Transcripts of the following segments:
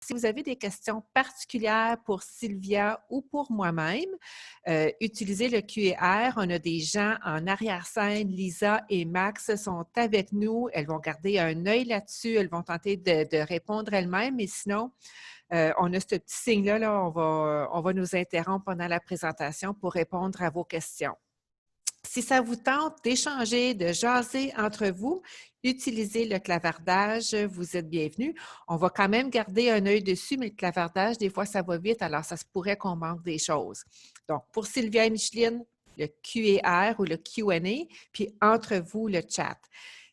Si vous avez des questions particulières pour Sylvia ou pour moi-même, utilisez le QR. On a des gens en arrière-scène. Lisa et Max sont avec nous. Elles vont garder un œil là-dessus. Elles vont tenter de répondre elles-mêmes. Mais sinon, on a ce petit signe-là. Là, on va nous interrompre pendant la présentation pour répondre à vos questions. Si ça vous tente d'échanger, de jaser entre vous, utilisez le clavardage, vous êtes bienvenus. On va quand même garder un œil dessus, mais le clavardage, des fois, ça va vite, alors ça se pourrait qu'on manque des choses. Donc, pour Sylvia et Micheline, le QR ou le Q&A, puis entre vous, le chat.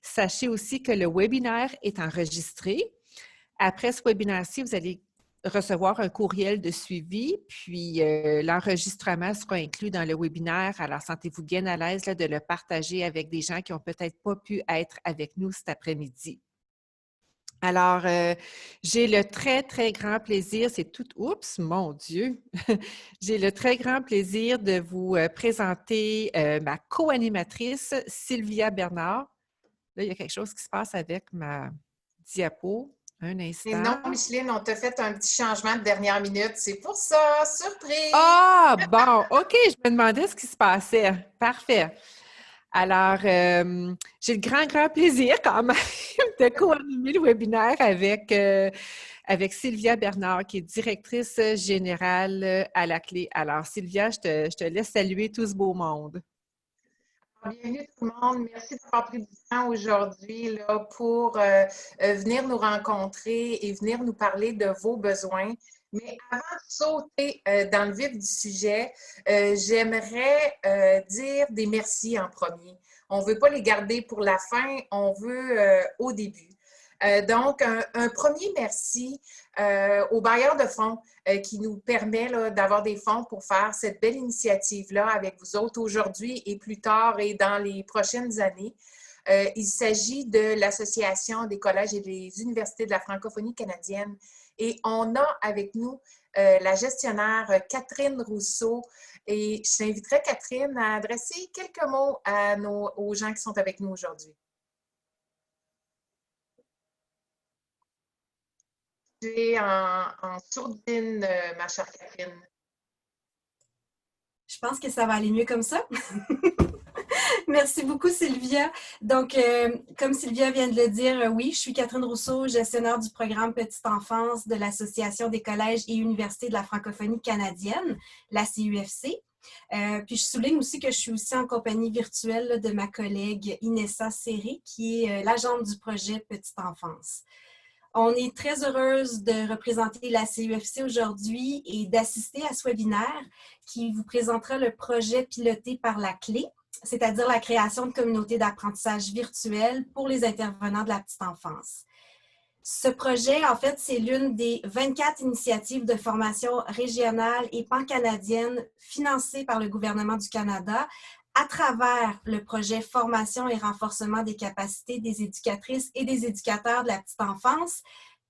Sachez aussi que le webinaire est enregistré. Après ce webinaire-ci, vous allez recevoir un courriel de suivi, puis l'enregistrement sera inclus dans le webinaire. Alors, sentez-vous bien à l'aise de le partager avec des gens qui n'ont peut-être pas pu être avec nous cet après-midi. Alors, j'ai le très, très grand plaisir, c'est tout, oups, mon Dieu, j'ai le très grand plaisir de vous présenter ma co-animatrice, Sylvia Bernard. Là, il y a quelque chose qui se passe avec ma diapo. Un Et non, instant. Micheline, on t'a fait un petit changement de dernière minute. C'est pour ça, surprise! Ah, bon, OK, je me demandais ce qui se passait. Parfait. Alors, j'ai le grand, grand plaisir quand même de co-animer le webinaire avec Sylvia Bernard, qui est directrice générale à la clé. Alors, Sylvia, je te laisse saluer tout ce beau monde. Bienvenue tout le monde. Merci d'avoir pris du temps aujourd'hui là, pour venir nous rencontrer et venir nous parler de vos besoins. Mais avant de sauter dans le vif du sujet, j'aimerais dire des merci en premier. On ne veut pas les garder pour la fin, on veut au début. Donc, un premier merci aux bailleurs de fonds qui nous permet d'avoir des fonds pour faire cette belle initiative-là avec vous autres aujourd'hui et plus tard et dans les prochaines années. Il s'agit de l'Association des collèges et des universités de la francophonie canadienne. Et on a avec nous la gestionnaire Catherine Rousseau. Et je t'inviterai, Catherine, à adresser quelques mots aux gens qui sont avec nous aujourd'hui. Tu es en sourdine, ma chère Catherine. Je pense que ça va aller mieux comme ça. Merci beaucoup, Sylvia. Donc, comme Sylvia vient de le dire, oui, je suis Catherine Rousseau, gestionnaire du programme Petite Enfance de l'Association des collèges et universités de la francophonie canadienne, la CUFC. Puis je souligne aussi que je suis aussi en compagnie virtuelle de ma collègue Inessa Séré, qui est l'agente du projet Petite Enfance. On est très heureuse de représenter la CUFC aujourd'hui et d'assister à ce webinaire qui vous présentera le projet piloté par la clé, c'est-à-dire la création de communautés d'apprentissage virtuelles pour les intervenants de la petite enfance. Ce projet, en fait, c'est l'une des 24 initiatives de formation régionale et pan-canadienne financées par le gouvernement du Canada à travers le projet Formation et renforcement des capacités des éducatrices et des éducateurs de la petite enfance,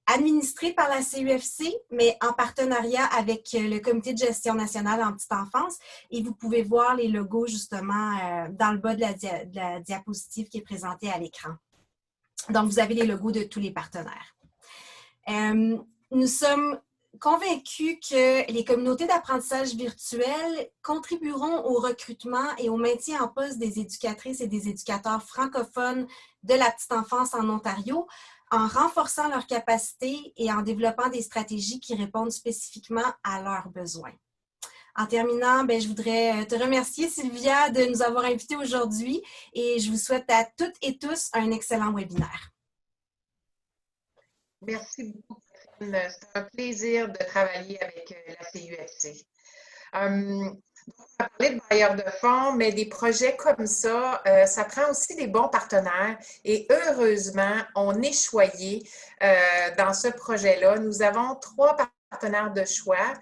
administré par la CUFC, mais en partenariat avec le Comité de gestion nationale en petite enfance. Et vous pouvez voir les logos justement dans le bas de la diapositive qui est présentée à l'écran. Donc, vous avez les logos de tous les partenaires. Nous sommes convaincus que les communautés d'apprentissage virtuel contribueront au recrutement et au maintien en poste des éducatrices et des éducateurs francophones de la petite enfance en Ontario en renforçant leurs capacités et en développant des stratégies qui répondent spécifiquement à leurs besoins. En terminant, je voudrais te remercier, Sylvia, de nous avoir invités aujourd'hui et je vous souhaite à toutes et tous un excellent webinaire. Merci beaucoup, Catherine. C'est un plaisir de travailler avec la CUFC. On va parler de bailleurs de fonds, mais des projets comme ça, ça prend aussi des bons partenaires. Et heureusement, on est choyé dans ce projet-là. Nous avons 3 partenaires de choix.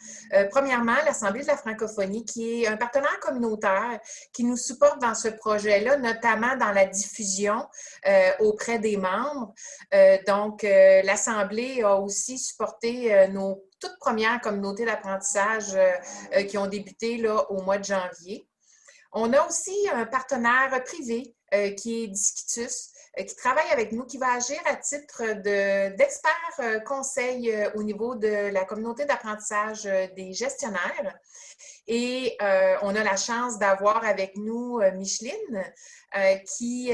Premièrement, l'Assemblée de la francophonie, qui est un partenaire communautaire qui nous supporte dans ce projet-là, notamment dans la diffusion auprès des membres. Donc, l'Assemblée a aussi supporté nos toutes premières communautés d'apprentissage qui ont débuté là, au mois de janvier. On a aussi un partenaire privé qui est Disquitus, qui travaille avec nous, qui va agir à titre d'expert conseil au niveau de la communauté d'apprentissage des gestionnaires. Et on a la chance d'avoir avec nous Micheline, à qui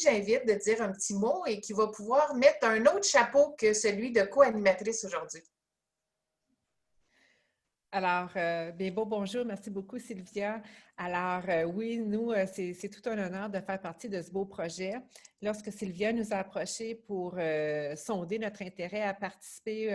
j'invite de dire un petit mot et qui va pouvoir mettre un autre chapeau que celui de co-animatrice aujourd'hui. Alors, bonjour, merci beaucoup Sylvia. Alors, oui, nous, c'est tout un honneur de faire partie de ce beau projet. Lorsque Sylvia nous a approchés pour sonder notre intérêt à participer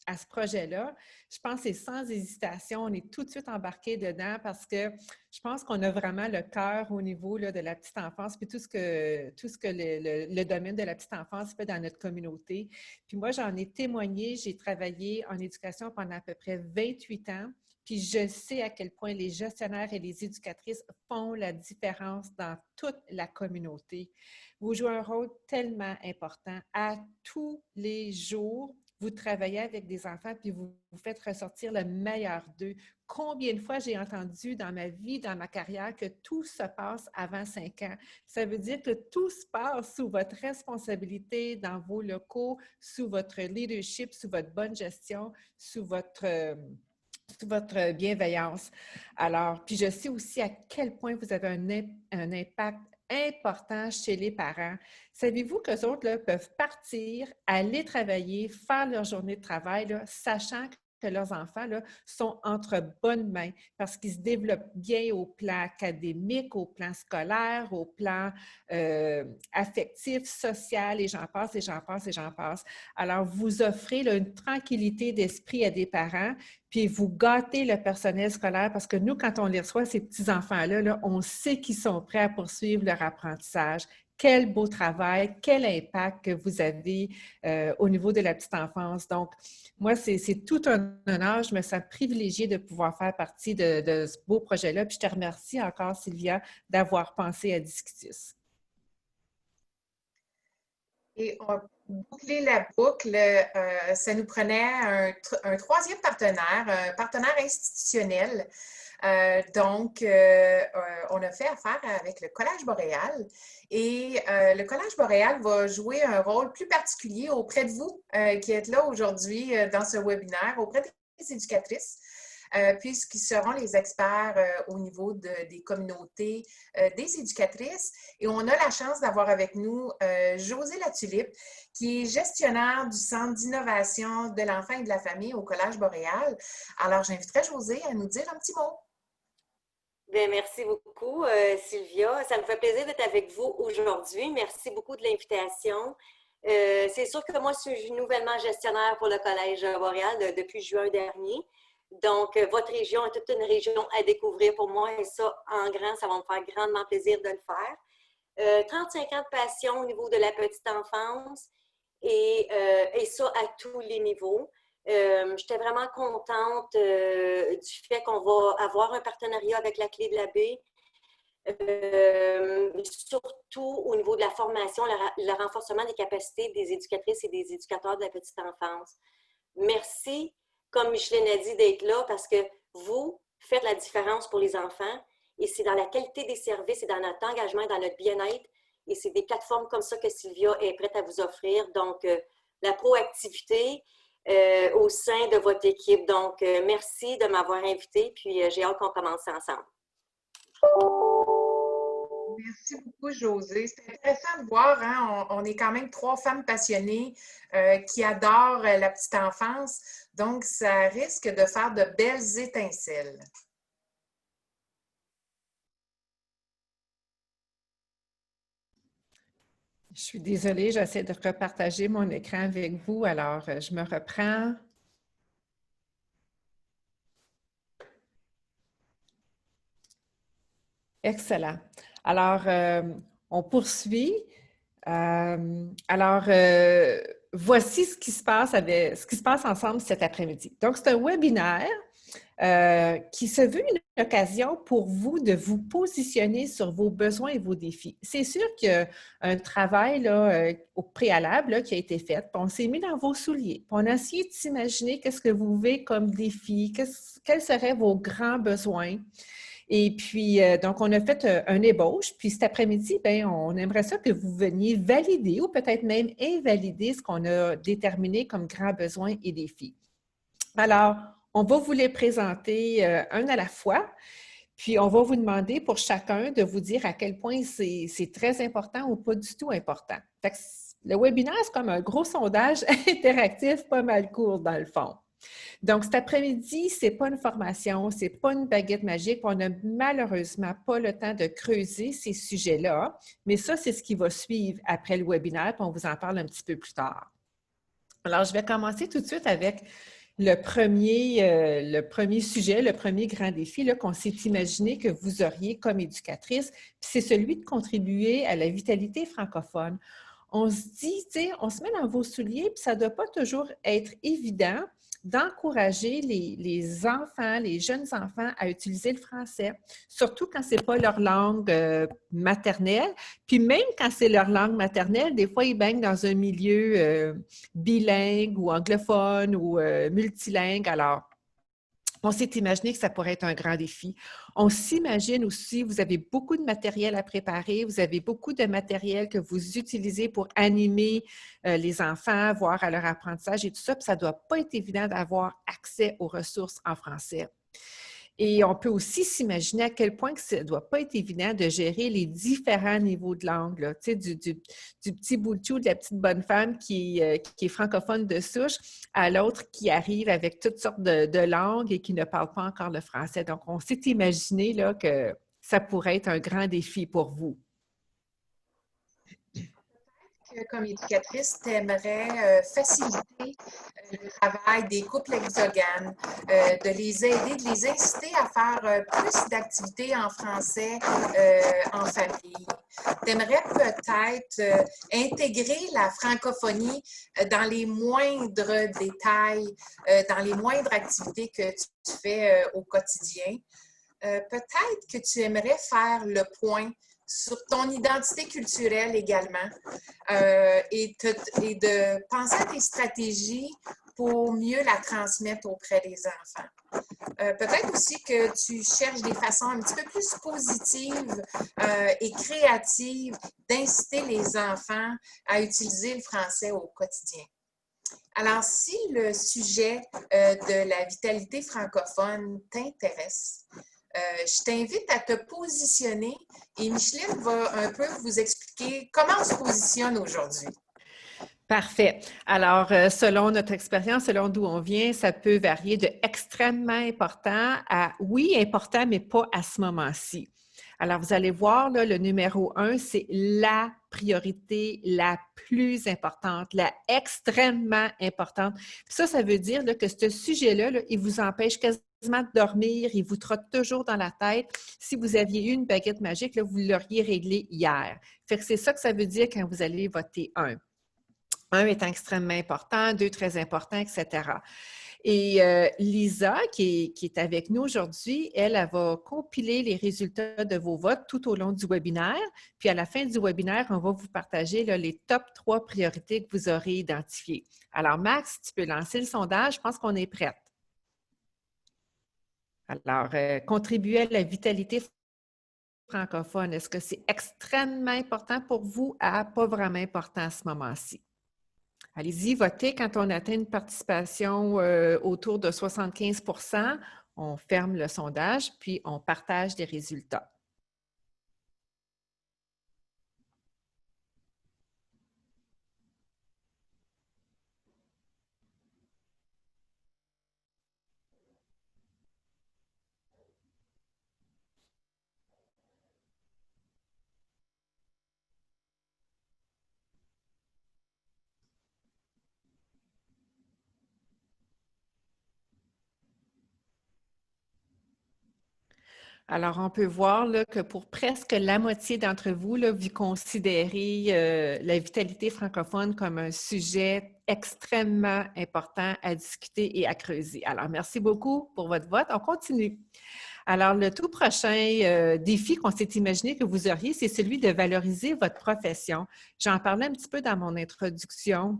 à ce projet-là, je pense que c'est sans hésitation, on est tout de suite embarqués dedans parce que je pense qu'on a vraiment le cœur au niveau là, de la petite enfance, puis tout ce que le domaine de la petite enfance fait dans notre communauté. Puis moi, j'en ai témoigné, j'ai travaillé en éducation pendant à peu près 28 ans, puis je sais à quel point les gestionnaires et les éducatrices font la différence dans toute la communauté. Vous jouez un rôle tellement important à tous les jours. Vous travaillez avec des enfants puis vous faites ressortir le meilleur d'eux. Combien de fois j'ai entendu dans ma vie, dans ma carrière, que tout se passe avant 5 ans. Ça veut dire que tout se passe sous votre responsabilité dans vos locaux, sous votre leadership, sous votre bonne gestion, sous votre bienveillance. Alors, puis je sais aussi à quel point vous avez un impact important chez les parents. Savez-vous qu'eux autres là, peuvent partir, aller travailler, faire leur journée de travail, là, sachant que leurs enfants là, sont entre bonnes mains parce qu'ils se développent bien au plan académique, au plan scolaire, au plan affectif, social, et j'en passe, et j'en passe, et j'en passe. Alors, vous offrez là, une tranquillité d'esprit à des parents, puis vous gâtez le personnel scolaire parce que nous, quand on les reçoit, ces petits-enfants-là, là, on sait qu'ils sont prêts à poursuivre leur apprentissage. Quel beau travail, quel impact que vous avez au niveau de la petite enfance. Donc, moi, c'est tout un honneur. Je me sens privilégiée de pouvoir faire partie de ce beau projet-là. Puis je te remercie encore, Sylvia, d'avoir pensé à Discutus. Et on boucler la boucle, ça nous prenait un troisième partenaire, un partenaire institutionnel. Donc, on a fait affaire avec le Collège Boréal et le Collège Boréal va jouer un rôle plus particulier auprès de vous qui êtes là aujourd'hui dans ce webinaire, auprès des éducatrices. Puisqu'ils seront les experts au niveau des communautés des éducatrices. Et on a la chance d'avoir avec nous Josée Latulippe, qui est gestionnaire du Centre d'innovation de l'enfant et de la famille au Collège Boréal. Alors, j'inviterai Josée à nous dire un petit mot. Bien, merci beaucoup, Sylvia. Ça me fait plaisir d'être avec vous aujourd'hui. Merci beaucoup de l'invitation. C'est sûr que moi, je suis nouvellement gestionnaire pour le Collège Boréal depuis juin dernier. Donc, votre région est toute une région à découvrir pour moi et ça, en grand, ça va me faire grandement plaisir de le faire. 35 ans de passion au niveau de la petite enfance et ça à tous les niveaux. J'étais vraiment contente du fait qu'on va avoir un partenariat avec la Clé de la Baie. Surtout au niveau de la formation, le renforcement des capacités des éducatrices et des éducateurs de la petite enfance. Merci, comme Micheline a dit, d'être là parce que vous faites la différence pour les enfants et c'est dans la qualité des services et dans notre engagement, dans notre bien-être et c'est des plateformes comme ça que Sylvia est prête à vous offrir. Donc, la proactivité au sein de votre équipe. Donc, merci de m'avoir invitée puis j'ai hâte qu'on commence ensemble. Merci beaucoup, Josée. C'est intéressant de voir, hein? On est quand même 3 femmes passionnées qui adorent la petite enfance. Donc, ça risque de faire de belles étincelles. Je suis désolée, j'essaie de repartager mon écran avec vous. Alors, je me reprends. Excellent. Alors, on poursuit. Voici ce qui se passe ensemble cet après-midi. Donc, c'est un webinaire qui se veut une occasion pour vous de vous positionner sur vos besoins et vos défis. C'est sûr qu'il y a un travail là, au préalable là, qui a été fait. On s'est mis dans vos souliers. Puis on a essayé de s'imaginer qu'est-ce que vous vivez comme défi, quels seraient vos grands besoins. Et puis, donc, on a fait un ébauche. Puis cet après-midi, bien, on aimerait ça que vous veniez valider ou peut-être même invalider ce qu'on a déterminé comme grands besoins et défis. Alors, on va vous les présenter un à la fois. Puis, on va vous demander pour chacun de vous dire à quel point c'est très important ou pas du tout important. Fait que le webinaire, c'est comme un gros sondage interactif pas mal court dans le fond. Donc, cet après-midi, ce n'est pas une formation, ce n'est pas une baguette magique. On n'a malheureusement pas le temps de creuser ces sujets-là, mais ça, c'est ce qui va suivre après le webinaire, puis on vous en parle un petit peu plus tard. Alors, je vais commencer tout de suite avec le premier sujet, le premier grand défi qu'on s'est imaginé que vous auriez comme éducatrice, puis c'est celui de contribuer à la vitalité francophone. On se dit, tu sais, on se met dans vos souliers, puis ça ne doit pas toujours être évident d'encourager les enfants, les jeunes enfants à utiliser le français, surtout quand ce n'est pas leur langue maternelle. Puis même quand c'est leur langue maternelle, des fois, ils baignent dans un milieu bilingue ou anglophone ou multilingue. Alors, on s'est imaginé que ça pourrait être un grand défi. On s'imagine aussi, vous avez beaucoup de matériel à préparer, vous avez beaucoup de matériel que vous utilisez pour animer les enfants, voir à leur apprentissage et tout ça, puis ça ne doit pas être évident d'avoir accès aux ressources en français. Et on peut aussi s'imaginer à quel point que ça ne doit pas être évident de gérer les différents niveaux de langue, là. Tu sais, du petit bout de chou, de la petite bonne femme qui est francophone de souche, à l'autre qui arrive avec toutes sortes de langues et qui ne parle pas encore le français. Donc, on s'est imaginé là, que ça pourrait être un grand défi pour vous. Comme éducatrice, tu aimerais faciliter le travail des couples exoganes, de les aider, de les inciter à faire plus d'activités en français en famille. Tu aimerais peut-être intégrer la francophonie dans les moindres détails, dans les moindres activités que tu fais au quotidien. Peut-être que tu aimerais faire le point sur ton identité culturelle également et de penser à tes stratégies pour mieux la transmettre auprès des enfants. Peut-être aussi que tu cherches des façons un petit peu plus positives et créatives d'inciter les enfants à utiliser le français au quotidien. Alors, si le sujet de la vitalité francophone t'intéresse, je t'invite à te positionner et Micheline va un peu vous expliquer comment on se positionne aujourd'hui. Parfait. Alors, selon notre expérience, selon d'où on vient, ça peut varier de extrêmement important à oui, important, mais pas à ce moment-ci. Alors, vous allez voir, là, le numéro 1, c'est la priorité la plus importante, la extrêmement importante. Puis ça veut dire là, que ce sujet-là, là, il vous empêche quasiment de dormir, il vous trotte toujours dans la tête. Si vous aviez eu une baguette magique, là, vous l'auriez réglé hier. Fait que c'est ça que ça veut dire quand vous allez voter 1. 1 étant extrêmement important, 2 très important, etc. Et Lisa, qui est avec nous aujourd'hui, elle va compiler les résultats de vos votes tout au long du webinaire. Puis à la fin du webinaire, on va vous partager là, les top 3 priorités que vous aurez identifiées. Alors, Max, tu peux lancer le sondage. Je pense qu'on est prête. Alors, contribuer à la vitalité francophone, est-ce que c'est extrêmement important pour vous à pas vraiment important à ce moment-ci? Allez-y, votez quand on atteint une participation autour de 75 %. On ferme le sondage, puis on partage les résultats. Alors, on peut voir là, que pour presque la moitié d'entre vous, là, vous considérez la vitalité francophone comme un sujet extrêmement important à discuter et à creuser. Alors, merci beaucoup pour votre vote. On continue. Alors, le tout prochain défi qu'on s'est imaginé que vous auriez, c'est celui de valoriser votre profession. J'en parlais un petit peu dans mon introduction.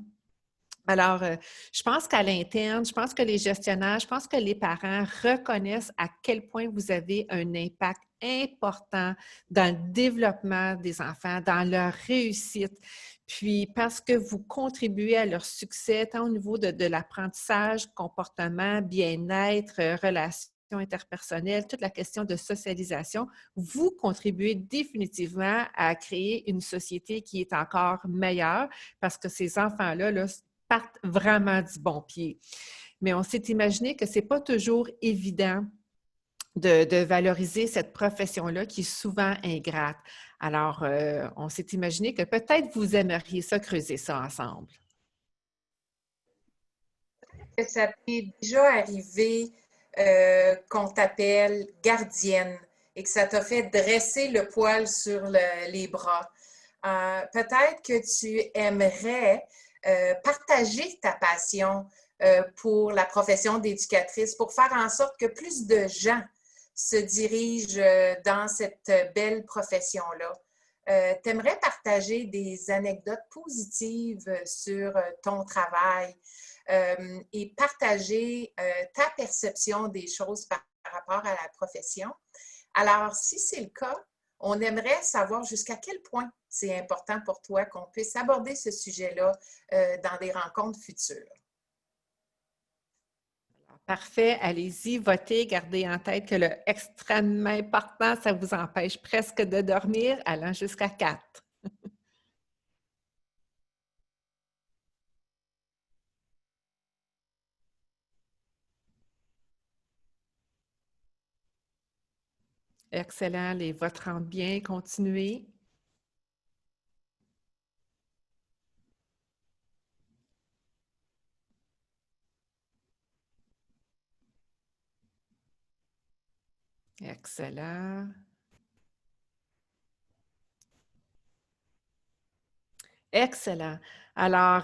Alors, je pense qu'à l'interne, je pense que les gestionnaires, je pense que les parents reconnaissent à quel point vous avez un impact important dans le développement des enfants, dans leur réussite. Puis, parce que vous contribuez à leur succès, tant au niveau de l'apprentissage, comportement, bien-être, relations interpersonnelles, toute la question de socialisation, vous contribuez définitivement à créer une société qui est encore meilleure parce que ces enfants-là, là, partent vraiment du bon pied. Mais on s'est imaginé que ce n'est pas toujours évident de valoriser cette profession-là qui est souvent ingrate. Alors, on s'est imaginé que peut-être vous aimeriez ça, creuser ça ensemble. Ça t'est déjà arrivé qu'on t'appelle gardienne et que ça t'a fait dresser le poil sur les bras. Peut-être que tu aimerais partager ta passion pour la profession d'éducatrice pour faire en sorte que plus de gens se dirigent dans cette belle profession-là. Tu aimerais partager des anecdotes positives sur ton travail et partager ta perception des choses par rapport à la profession. Alors, si c'est le cas, on aimerait savoir jusqu'à quel point c'est important pour toi qu'on puisse aborder ce sujet-là dans des rencontres futures. Parfait, allez-y, votez, gardez en tête que le extrêmement important, ça vous empêche presque de dormir, allant jusqu'à 4. Excellent, les votes rentrent bien, continuez. Excellent. Excellent. Alors,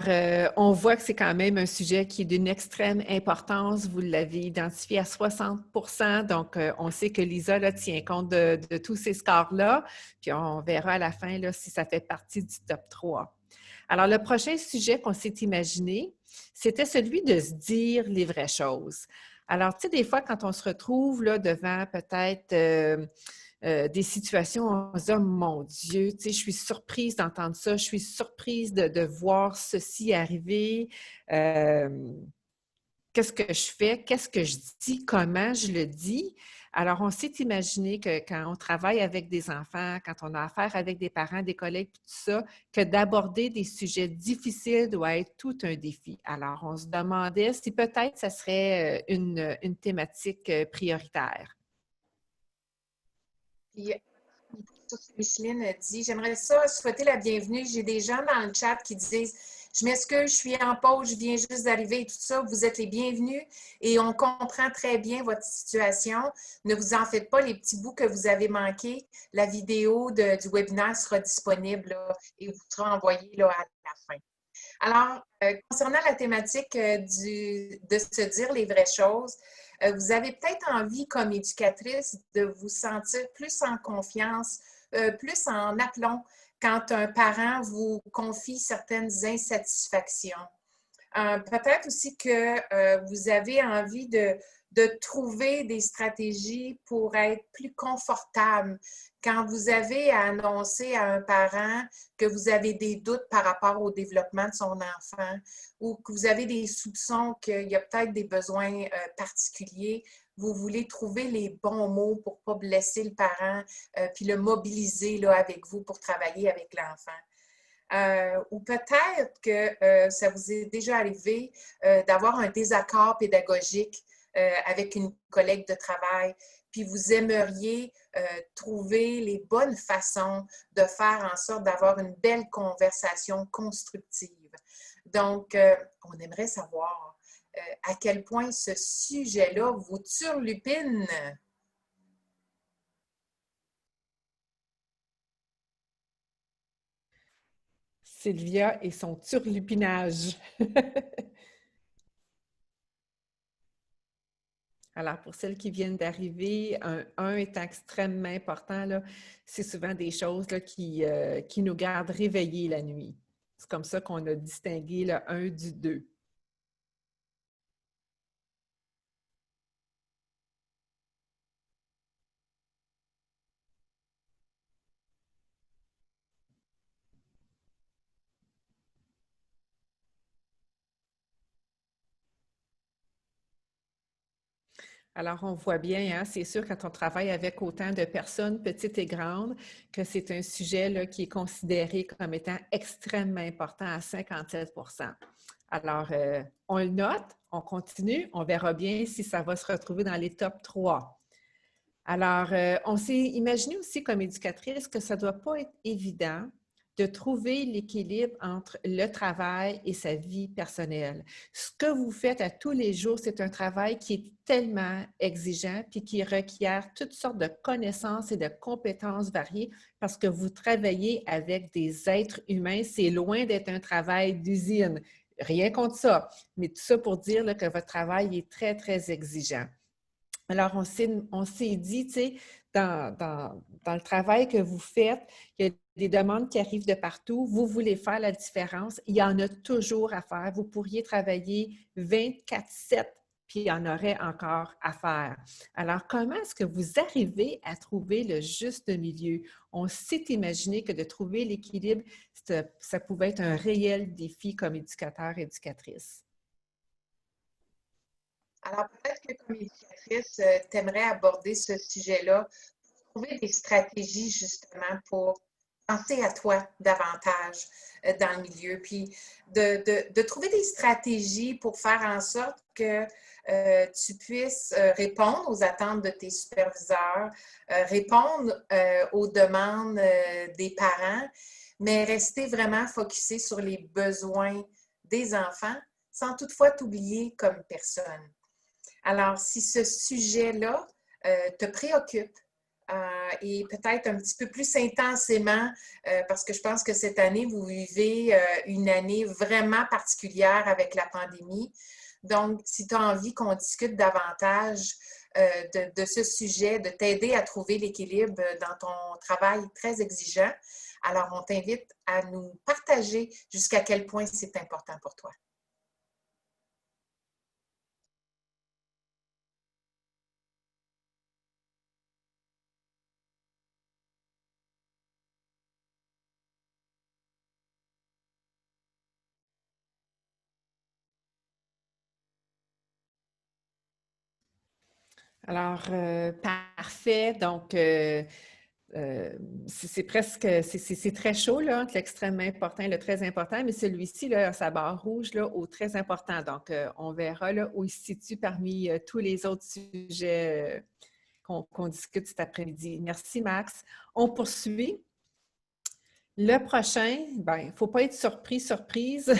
on voit que c'est quand même un sujet qui est d'une extrême importance. Vous l'avez identifié à 60 %. Donc, on sait que Lisa là, tient compte de tous ces scores-là. Puis, on verra à la fin là, si ça fait partie du top 3. Alors, le prochain sujet qu'on s'est imaginé, c'était celui de se dire les vraies choses. Alors, tu sais, des fois, quand on se retrouve là, devant peut-être des situations où on se dit, oh, mon Dieu, tu sais, je suis surprise d'entendre ça, je suis surprise de voir ceci arriver. Qu'est-ce que je fais? Qu'est-ce que je dis? Comment je le dis? Alors, on s'est imaginé que quand on travaille avec des enfants, quand on a affaire avec des parents, des collègues, tout ça, que d'aborder des sujets difficiles doit être tout un défi. Alors, on se demandait si peut-être ça serait une thématique prioritaire. Puis, Micheline a dit, j'aimerais ça souhaiter la bienvenue. J'ai des gens dans le chat qui disent, je m'excuse, je suis en pause, je viens juste d'arriver et tout ça. Vous êtes les bienvenus et on comprend très bien votre situation. Ne vous en faites pas, les petits bouts que vous avez manqués. La vidéo du webinaire sera disponible là, et vous sera envoyée là, à la fin. Alors, concernant la thématique de se dire les vraies choses, vous avez peut-être envie, comme éducatrice, de vous sentir plus en confiance, plus en aplomb quand un parent vous confie certaines insatisfactions. Peut-être aussi que vous avez envie de trouver des stratégies pour être plus confortable quand vous avez à annoncer à un parent que vous avez des doutes par rapport au développement de son enfant ou que vous avez des soupçons qu'il y a peut-être des besoins particuliers. Vous voulez trouver les bons mots pour ne pas blesser le parent puis le mobiliser là, avec vous pour travailler avec l'enfant. Ou peut-être que ça vous est déjà arrivé d'avoir un désaccord pédagogique avec une collègue de travail, puis vous aimeriez trouver les bonnes façons de faire en sorte d'avoir une belle conversation constructive. Donc, on aimerait savoir à quel point ce sujet-là vous turlupine. Sylvia et son turlupinage. Alors, pour celles qui viennent d'arriver, un est extrêmement important, là, c'est souvent des choses là, qui nous gardent réveillés la nuit. C'est comme ça qu'on a distingué le 1 du 2. Alors, on voit bien, hein, c'est sûr, quand on travaille avec autant de personnes, petites et grandes, que c'est un sujet là, qui est considéré comme étant extrêmement important à 57%. Alors, on le note, on continue, on verra bien si ça va se retrouver dans les top 3. Alors, on s'est imaginé aussi comme éducatrice que ça ne doit pas être évident de trouver l'équilibre entre le travail et sa vie personnelle. Ce que vous faites à tous les jours, c'est un travail qui est tellement exigeant puis qui requiert toutes sortes de connaissances et de compétences variées parce que vous travaillez avec des êtres humains. C'est loin d'être un travail d'usine. Rien contre ça, mais tout ça pour dire là, que votre travail est très, très exigeant. Alors, on s'est dit, tu sais, dans le travail que vous faites, il y a des demandes qui arrivent de partout. Vous voulez faire la différence. Il y en a toujours à faire. Vous pourriez travailler 24/7, puis il y en aurait encore à faire. Alors, comment est-ce que vous arrivez à trouver le juste milieu? On s'est imaginé que de trouver l'équilibre, ça pouvait être un réel défi comme éducateur, éducatrice. Alors, peut-être que comme éducatrice, tu aimerais aborder ce sujet-là, trouver des stratégies justement pour penser à toi davantage dans le milieu, puis de trouver des stratégies pour faire en sorte que tu puisses répondre aux attentes de tes superviseurs, répondre aux demandes des parents, mais rester vraiment focusé sur les besoins des enfants sans toutefois t'oublier comme personne. Alors, si ce sujet-là te préoccupe et peut-être un petit peu plus intensément, parce que je pense que cette année, vous vivez une année vraiment particulière avec la pandémie. Donc, si tu as envie qu'on discute davantage de ce sujet, de t'aider à trouver l'équilibre dans ton travail très exigeant, alors on t'invite à nous partager jusqu'à quel point c'est important pour toi. Alors, parfait. Donc, c'est presque, c'est très chaud, là, entre l'extrêmement important et le très important, mais celui-ci, là, a sa barre rouge, là, au très important. Donc, on verra, là, où il se situe parmi tous les autres sujets qu'on discute cet après-midi. Merci, Max. On poursuit. Le prochain, ben, il ne faut pas être surprise.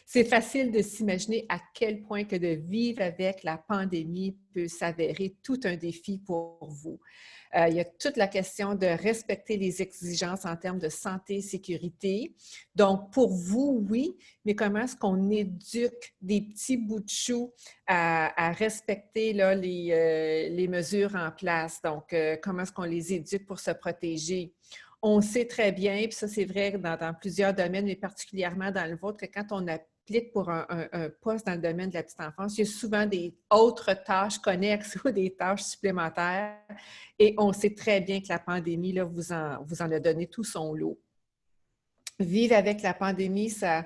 C'est facile de s'imaginer à quel point que de vivre avec la pandémie peut s'avérer tout un défi pour vous. Il y a toute la question de respecter les exigences en termes de santé et sécurité. Donc, pour vous, oui, mais comment est-ce qu'on éduque des petits bouts de chou à respecter là, les mesures en place? Donc, comment est-ce qu'on les éduque pour se protéger? On sait très bien, puis ça c'est vrai dans plusieurs domaines, mais particulièrement dans le vôtre, que quand on applique pour un poste dans le domaine de la petite enfance, il y a souvent des autres tâches connexes ou des tâches supplémentaires. Et on sait très bien que la pandémie là, vous en a donné tout son lot. Vivre avec la pandémie, ça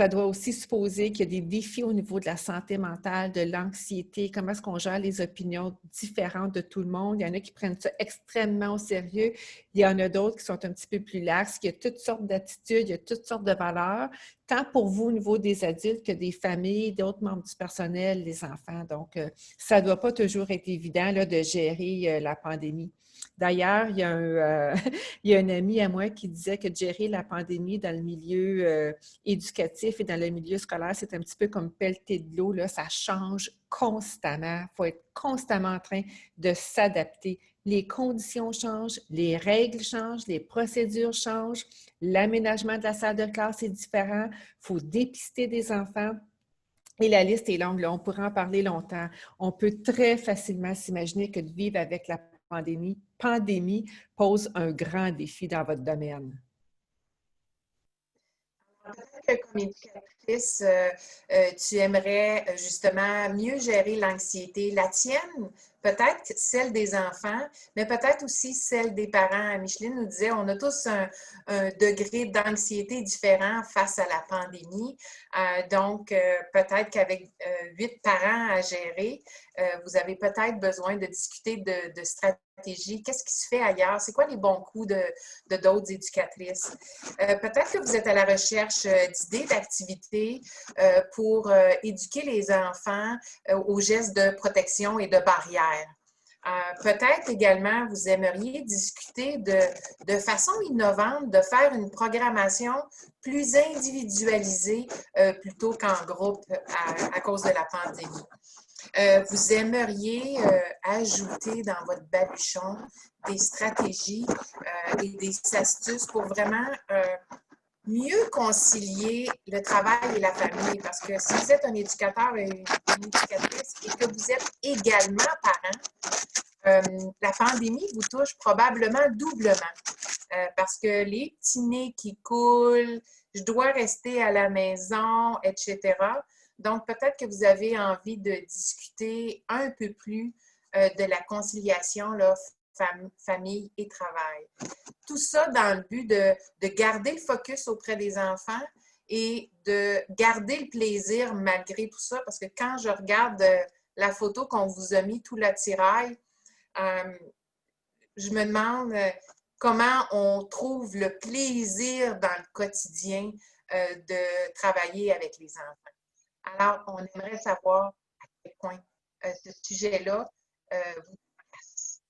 doit aussi supposer qu'il y a des défis au niveau de la santé mentale, de l'anxiété, comment est-ce qu'on gère les opinions différentes de tout le monde. Il y en a qui prennent ça extrêmement au sérieux. Il y en a d'autres qui sont un petit peu plus laxes. Il y a toutes sortes d'attitudes, il y a toutes sortes de valeurs, tant pour vous au niveau des adultes que des familles, d'autres membres du personnel, les enfants. Donc, ça ne doit pas toujours être évident là, de gérer la pandémie. D'ailleurs, il y a un ami à moi qui disait que gérer la pandémie dans le milieu éducatif et dans le milieu scolaire, c'est un petit peu comme pelleter de l'eau, là, ça change constamment. Il faut être constamment en train de s'adapter. Les conditions changent, les règles changent, les procédures changent, l'aménagement de la salle de classe est différent, il faut dépister des enfants. Et la liste est longue, là, on pourrait en parler longtemps. On peut très facilement s'imaginer que de vivre avec la pandémie pose un grand défi dans votre domaine. peut-être que comme éducatrice, tu aimerais justement mieux gérer l'anxiété, la tienne, peut-être celle des enfants, mais peut-être aussi celle des parents. Micheline nous disait, on a tous un degré d'anxiété différent face à la pandémie. Donc, peut-être qu'avec 8 parents à gérer, vous avez peut-être besoin de discuter de stratégie. Qu'est-ce qui se fait ailleurs? C'est quoi les bons coups de d'autres éducatrices? Peut-être que vous êtes à la recherche d'idées, d'activités pour éduquer les enfants aux gestes de protection et de barrières. Peut-être également, vous aimeriez discuter de façon innovante, de faire une programmation plus individualisée plutôt qu'en groupe à cause de la pandémie. Vous aimeriez ajouter dans votre baluchon des stratégies et des astuces pour vraiment mieux concilier le travail et la famille. Parce que si vous êtes un éducateur et une éducatrice et que vous êtes également parent, la pandémie vous touche probablement doublement. Parce que les petits nez qui coulent, je dois rester à la maison, etc. Donc, peut-être que vous avez envie de discuter un peu plus de la conciliation là, famille et travail. Tout ça dans le but de garder le focus auprès des enfants et de garder le plaisir malgré tout ça. Parce que quand je regarde la photo qu'on vous a mis tout l'attirail, je me demande comment on trouve le plaisir dans le quotidien de travailler avec les enfants. Alors, on aimerait savoir à quel point ce sujet-là vous intéresse.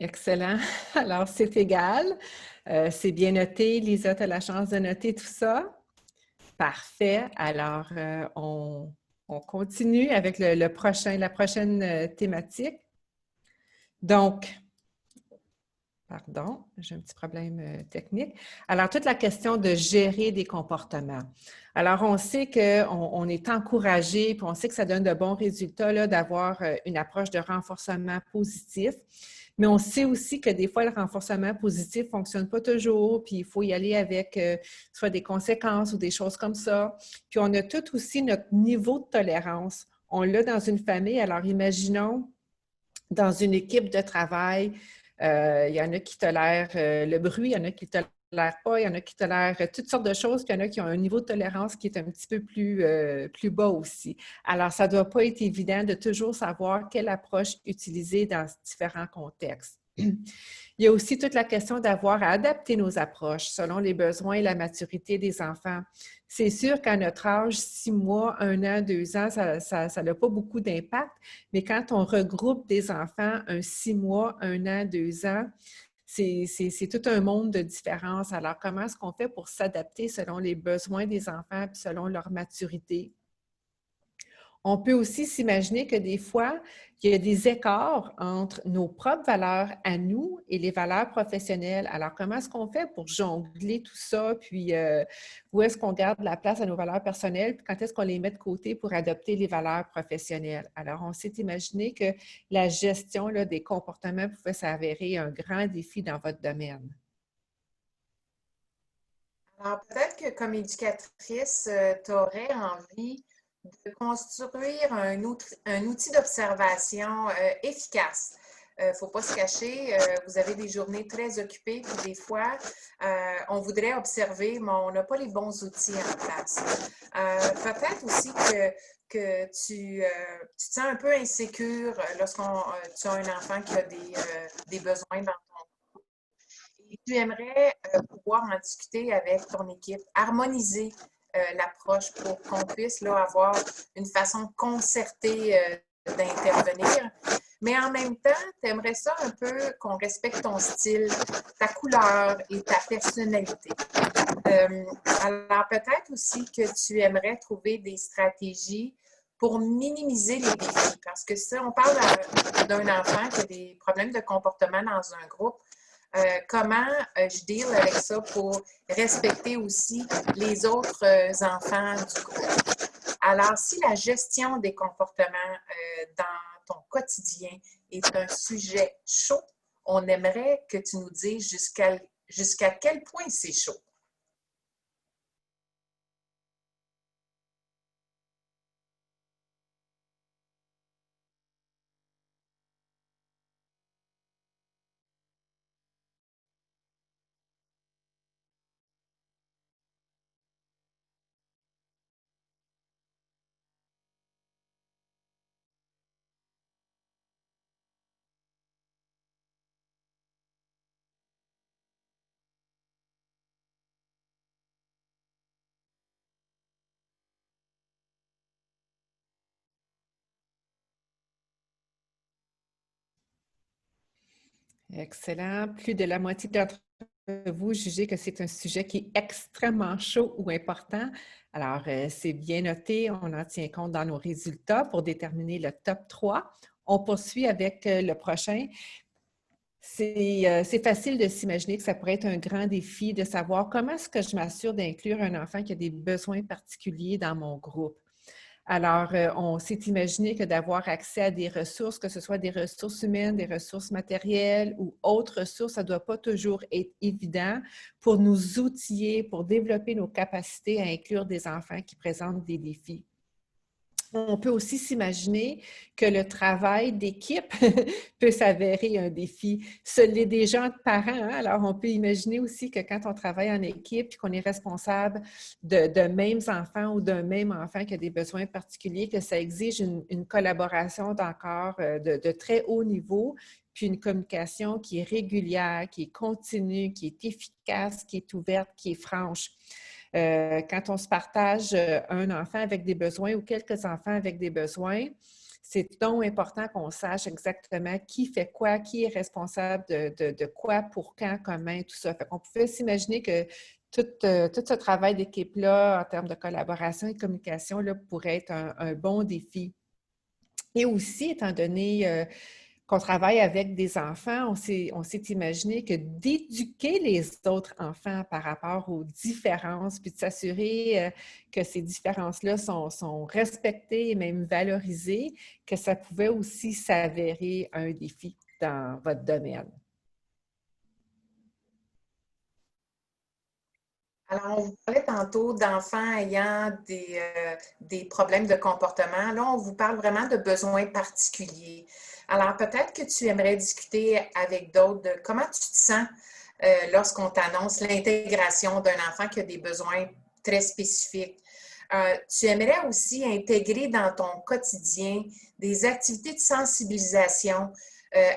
Excellent. Alors, c'est égal. C'est bien noté. Lisa, tu as la chance de noter tout ça. Parfait. Alors, on continue avec la prochaine thématique. Donc, pardon, j'ai un petit problème technique. Alors, toute la question de gérer des comportements. Alors, on sait qu'on est encouragé, puis on sait que ça donne de bons résultats là, d'avoir une approche de renforcement positif. Mais on sait aussi que des fois, le renforcement positif ne fonctionne pas toujours, puis il faut y aller avec soit des conséquences ou des choses comme ça. Puis on a tout aussi notre niveau de tolérance. On l'a dans une famille. Alors, imaginons dans une équipe de travail, il y en a qui tolèrent le bruit, il y en a qui ne tolèrent pas, il y en a qui tolèrent toutes sortes de choses, puis il y en a qui ont un niveau de tolérance qui est un petit peu plus bas aussi. Alors, ça ne doit pas être évident de toujours savoir quelle approche utiliser dans différents contextes. Il y a aussi toute la question d'avoir à adapter nos approches selon les besoins et la maturité des enfants. C'est sûr qu'à notre âge, 6 mois, 1 an, 2 ans, ça n'a pas beaucoup d'impact, mais quand on regroupe des enfants, 6 mois, 1 an, 2 ans, c'est tout un monde de différence. Alors, comment est-ce qu'on fait pour s'adapter selon les besoins des enfants et selon leur maturité? On peut aussi s'imaginer que des fois, il y a des écarts entre nos propres valeurs à nous et les valeurs professionnelles. Alors, comment est-ce qu'on fait pour jongler tout ça? Puis, où est-ce qu'on garde la place à nos valeurs personnelles? Puis, quand est-ce qu'on les met de côté pour adopter les valeurs professionnelles? Alors, on s'est imaginé que la gestion là, des comportements pouvait s'avérer un grand défi dans votre domaine. Alors, peut-être que comme éducatrice, tu aurais envie de construire un outil d'observation efficace. Il ne faut pas se cacher, vous avez des journées très occupées, puis des fois, on voudrait observer, mais on n'a pas les bons outils en place. Peut-être aussi que tu te sens un peu insécure lorsque tu as un enfant qui a des besoins dans et tu aimerais pouvoir en discuter avec ton équipe, harmoniser l'approche pour qu'on puisse là, avoir une façon concertée d'intervenir. Mais en même temps, tu aimerais ça un peu qu'on respecte ton style, ta couleur et ta personnalité. Alors, peut-être aussi que tu aimerais trouver des stratégies pour minimiser les défis. Parce que si on parle d'un enfant qui a des problèmes de comportement dans un groupe, comment je deal avec ça pour respecter aussi les autres enfants du groupe. Alors, si la gestion des comportements dans ton quotidien est un sujet chaud, on aimerait que tu nous dises jusqu'à quel point c'est chaud. Excellent. Plus de la moitié d'entre vous jugez que c'est un sujet qui est extrêmement chaud ou important. Alors, c'est bien noté. On en tient compte dans nos résultats pour déterminer le top 3. On poursuit avec le prochain. C'est facile de s'imaginer que ça pourrait être un grand défi de savoir comment est-ce que je m'assure d'inclure un enfant qui a des besoins particuliers dans mon groupe. Alors, on s'est imaginé que d'avoir accès à des ressources, que ce soit des ressources humaines, des ressources matérielles ou autres ressources, ça ne doit pas toujours être évident pour nous outiller, pour développer nos capacités à inclure des enfants qui présentent des défis. On peut aussi s'imaginer que le travail d'équipe peut s'avérer un défi. Ce l'est déjà entre parents, hein? Alors, on peut imaginer aussi que quand on travaille en équipe et qu'on est responsable de mêmes enfants ou d'un même enfant qui a des besoins particuliers, que ça exige une collaboration d'encore de très haut niveau, puis une communication qui est régulière, qui est continue, qui est efficace, qui est ouverte, qui est franche. Quand on se partage un enfant avec des besoins ou quelques enfants avec des besoins, c'est donc important qu'on sache exactement qui fait quoi, qui est responsable de quoi, pour quand, comment, tout ça. Fait qu'on pouvait s'imaginer que tout ce travail d'équipe-là, en termes de collaboration et de communication, là, pourrait être un bon défi. Et aussi, étant donné qu'on travaille avec des enfants, on s'est imaginé que d'éduquer les autres enfants par rapport aux différences, puis de s'assurer que ces différences-là sont respectées et même valorisées, que ça pouvait aussi s'avérer un défi dans votre domaine. Alors, on vous parlait tantôt d'enfants ayant des problèmes de comportement. Là, on vous parle vraiment de besoins particuliers. Alors, peut-être que tu aimerais discuter avec d'autres de comment tu te sens lorsqu'on t'annonce l'intégration d'un enfant qui a des besoins très spécifiques. Tu aimerais aussi intégrer dans ton quotidien des activités de sensibilisation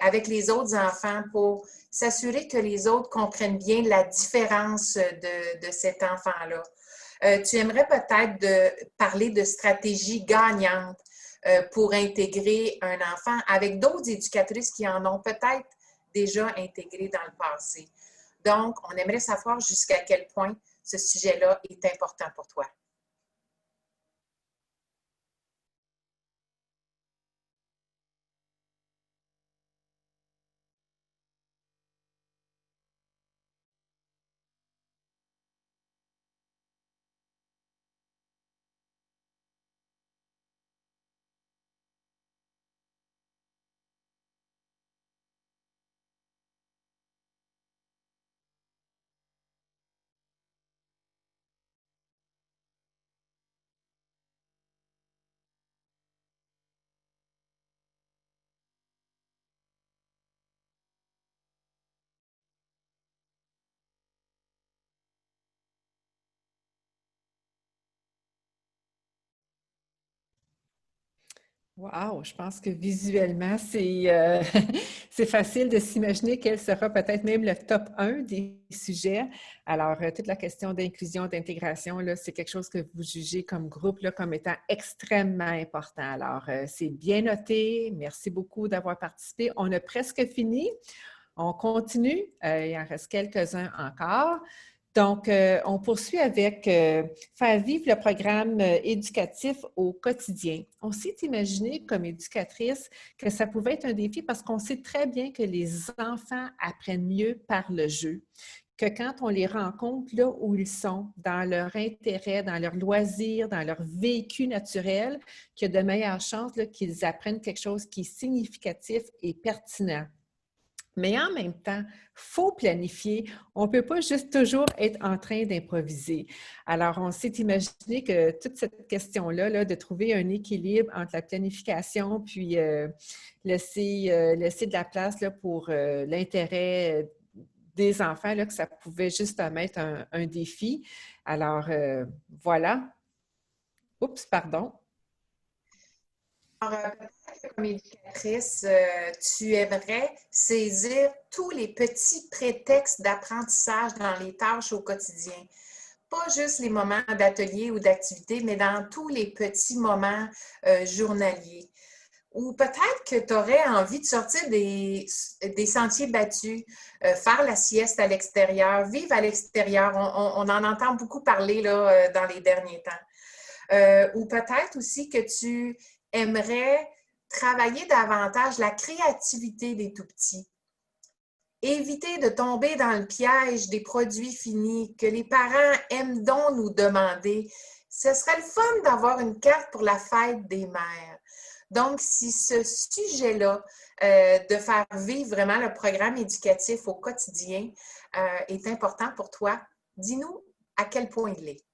avec les autres enfants pour s'assurer que les autres comprennent bien la différence de cet enfant-là. Tu aimerais peut-être parler de stratégies gagnantes pour intégrer un enfant avec d'autres éducatrices qui en ont peut-être déjà intégré dans le passé. Donc, on aimerait savoir jusqu'à quel point ce sujet-là est important pour toi. Wow, je pense que visuellement, c'est facile de s'imaginer quel sera peut-être même le top 1 des sujets. Alors, toute la question d'inclusion, d'intégration, là, c'est quelque chose que vous jugez comme groupe, là, comme étant extrêmement important. Alors, c'est bien noté. Merci beaucoup d'avoir participé. On a presque fini. On continue. Il en reste quelques-uns encore. Donc, on poursuit avec faire vivre le programme éducatif au quotidien. On s'est imaginé comme éducatrice que ça pouvait être un défi parce qu'on sait très bien que les enfants apprennent mieux par le jeu, que quand on les rencontre là où ils sont, dans leur intérêt, dans leur loisir, dans leur vécu naturel, qu'il y a de meilleures chances là, qu'ils apprennent quelque chose qui est significatif et pertinent. Mais en même temps, il faut planifier. On ne peut pas juste toujours être en train d'improviser. Alors, on s'est imaginé que toute cette question-là, là, de trouver un équilibre entre la planification puis laisser de la place là, pour l'intérêt des enfants, là, que ça pouvait justement être un défi. Alors, voilà. Oups, pardon. Alors, peut-être que comme éducatrice, tu aimerais saisir tous les petits prétextes d'apprentissage dans les tâches au quotidien. Pas juste les moments d'atelier ou d'activité, mais dans tous les petits moments journaliers. Ou peut-être que tu aurais envie de sortir des sentiers battus, faire la sieste à l'extérieur, vivre à l'extérieur. On en entend beaucoup parler là, dans les derniers temps. Ou peut-être aussi que tu aimerais travailler davantage la créativité des tout-petits. Éviter de tomber dans le piège des produits finis que les parents aiment donc nous demander. Ce serait le fun d'avoir une carte pour la fête des mères. Donc, si ce sujet-là, de faire vivre vraiment le programme éducatif au quotidien, est important pour toi, dis-nous à quel point il est.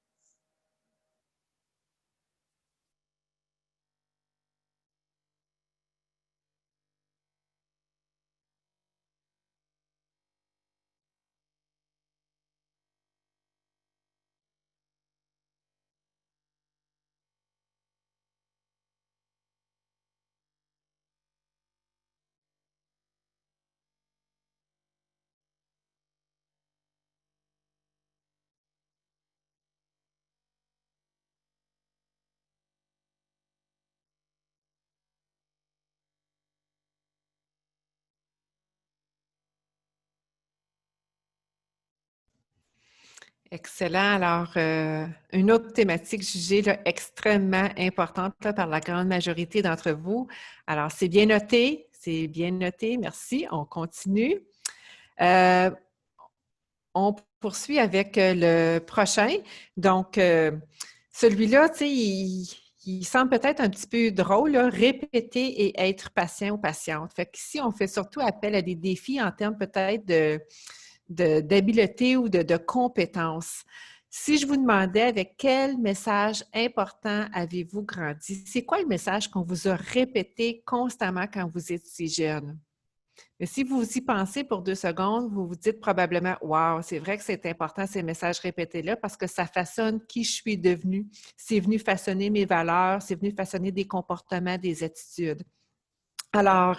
Excellent. Alors, une autre thématique jugée là, extrêmement importante là, par la grande majorité d'entre vous. Alors, c'est bien noté, merci. On continue. Euh, on poursuit avec le prochain. Donc, celui-là, tu sais, il semble peut-être un petit peu drôle, là, répéter et être patient ou patiente. Fait qu'ici, on fait surtout appel à des défis en termes peut-être d'habileté ou de compétences. Si je vous demandais avec quel message important avez-vous grandi, c'est quoi le message qu'on vous a répété constamment quand vous étiez jeune? Mais si vous y pensez pour 2 secondes, vous vous dites probablement « Wow, c'est vrai que c'est important ces messages répétés-là parce que ça façonne qui je suis devenue. C'est venu façonner mes valeurs, c'est venu façonner des comportements, des attitudes. » Alors,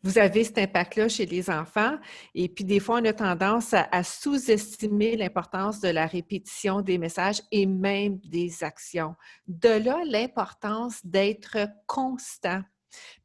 vous avez cet impact-là chez les enfants et puis des fois, on a tendance à sous-estimer l'importance de la répétition des messages et même des actions. De là, l'importance d'être constant.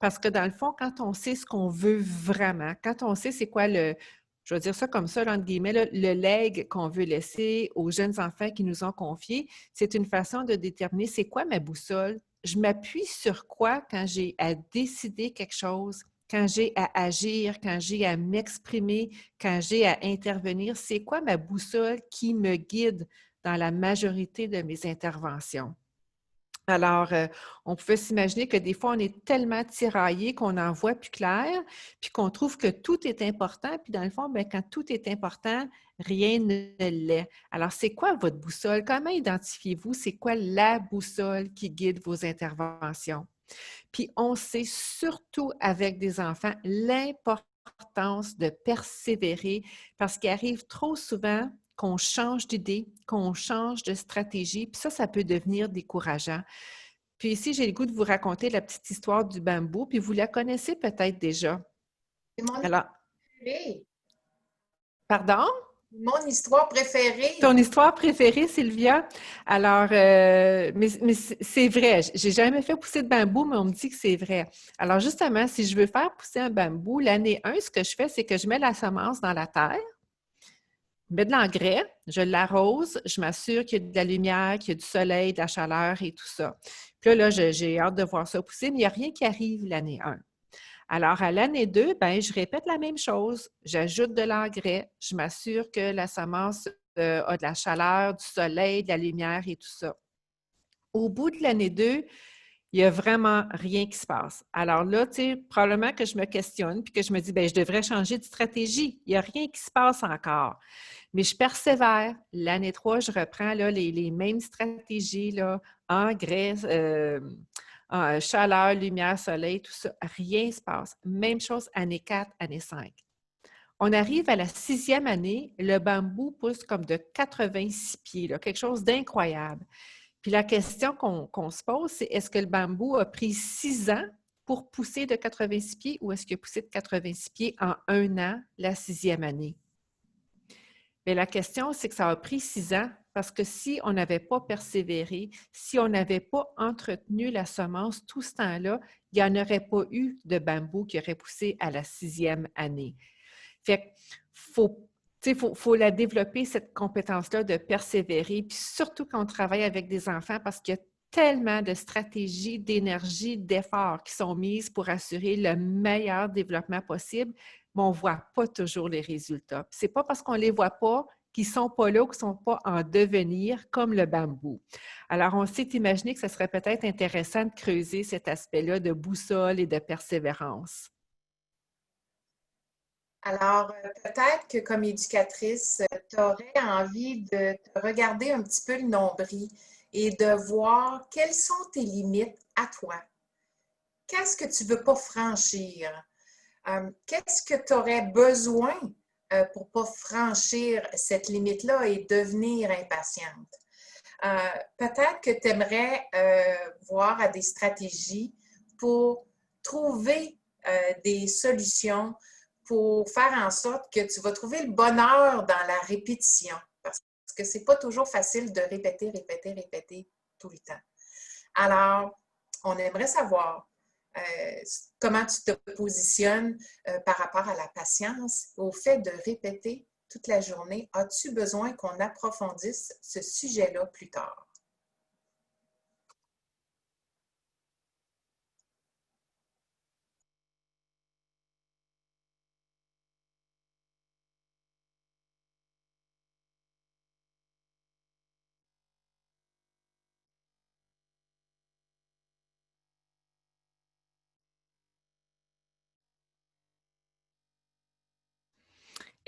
Parce que dans le fond, quand on sait ce qu'on veut vraiment, quand on sait c'est quoi je vais dire ça comme ça, là, entre guillemets, là, le legs qu'on veut laisser aux jeunes enfants qui nous ont confiés, c'est une façon de déterminer c'est quoi ma boussole. Je m'appuie sur quoi quand j'ai à décider quelque chose, quand j'ai à agir, quand j'ai à m'exprimer, quand j'ai à intervenir. C'est quoi ma boussole qui me guide dans la majorité de mes interventions? Alors, on pouvait s'imaginer que des fois, on est tellement tiraillé qu'on n'en voit plus clair, puis qu'on trouve que tout est important, puis dans le fond, bien, quand tout est important, rien ne l'est. Alors, c'est quoi votre boussole? Comment identifiez-vous? C'est quoi la boussole qui guide vos interventions? Puis, on sait surtout avec des enfants l'importance de persévérer parce qu'il arrive trop souvent qu'on change d'idée, qu'on change de stratégie, puis ça peut devenir décourageant. Puis ici, j'ai le goût de vous raconter la petite histoire du bambou, puis vous la connaissez peut-être déjà. C'est mon Alors, préféré. pardon? Mon histoire préférée. Ton histoire préférée, Sylvia? Alors, mais c'est vrai, j'ai jamais fait pousser de bambou, mais on me dit que c'est vrai. Alors, justement, si je veux faire pousser un bambou, l'année 1, ce que je fais, c'est que je mets la semence dans la terre, je mets de l'engrais, je l'arrose, je m'assure qu'il y a de la lumière, qu'il y a du soleil, de la chaleur et tout ça. Puis là, j'ai hâte de voir ça pousser, mais il n'y a rien qui arrive l'année 1. Alors, à l'année 2, ben, je répète la même chose. J'ajoute de l'engrais, je m'assure que la semence a de la chaleur, du soleil, de la lumière et tout ça. Au bout de l'année 2, il n'y a vraiment rien qui se passe. Alors là, tu sais, probablement que je me questionne puis que je me dis, bien, je devrais changer de stratégie. Il n'y a rien qui se passe encore. Mais je persévère. L'année 3, je reprends là, les mêmes stratégies, là, engrais, chaleur, lumière, soleil, tout ça. Rien ne se passe. Même chose année 4, année 5. On arrive à la 6e année, le bambou pousse comme de 86 pieds, là, quelque chose d'incroyable. Puis la question qu'on se pose, c'est est-ce que le bambou a pris 6 ans pour pousser de 86 pieds ou est-ce qu'il a poussé de 86 pieds en 1 an, la 6e année? Bien, la question, c'est que ça a pris 6 ans parce que si on n'avait pas persévéré, si on n'avait pas entretenu la semence tout ce temps-là, il n'y en aurait pas eu de bambou qui aurait poussé à la 6e année. Fait qu'il faut la développer, cette compétence-là de persévérer, puis surtout quand on travaille avec des enfants parce qu'il y a tellement de stratégies, d'énergie, d'efforts qui sont mises pour assurer le meilleur développement possible, mais on ne voit pas toujours les résultats. Ce n'est pas parce qu'on ne les voit pas qu'ils ne sont pas là ou qu'ils ne sont pas en devenir comme le bambou. Alors, on s'est imaginé que ce serait peut-être intéressant de creuser cet aspect-là de boussole et de persévérance. Alors, peut-être que comme éducatrice, tu aurais envie de te regarder un petit peu le nombril et de voir quelles sont tes limites à toi. Qu'est-ce que tu ne veux pas franchir? Qu'est-ce que tu aurais besoin pour ne pas franchir cette limite-là et devenir impatiente? Peut-être que tu aimerais voir à des stratégies pour trouver des solutions pour faire en sorte que tu vas trouver le bonheur dans la répétition. Parce que ce n'est pas toujours facile de répéter, répéter, répéter tout le temps. Alors, on aimerait savoir comment tu te positionnes par rapport à la patience, au fait de répéter toute la journée. As-tu besoin qu'on approfondisse ce sujet-là plus tard?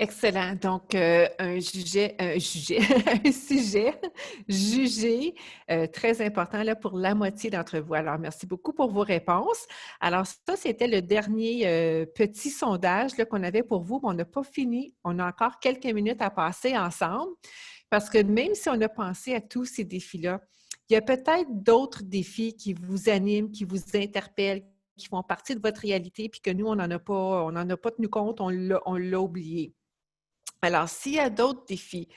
Excellent. Donc, un sujet jugé, très important là, pour la moitié d'entre vous. Alors, merci beaucoup pour vos réponses. Alors, ça, c'était le dernier petit sondage là, qu'on avait pour vous, mais on n'a pas fini. On a encore quelques minutes à passer ensemble parce que même si on a pensé à tous ces défis-là, il y a peut-être d'autres défis qui vous animent, qui vous interpellent, qui font partie de votre réalité, puis que nous, on n'en a pas tenu compte, on l'a oublié. Alors, s'il y a d'autres défis,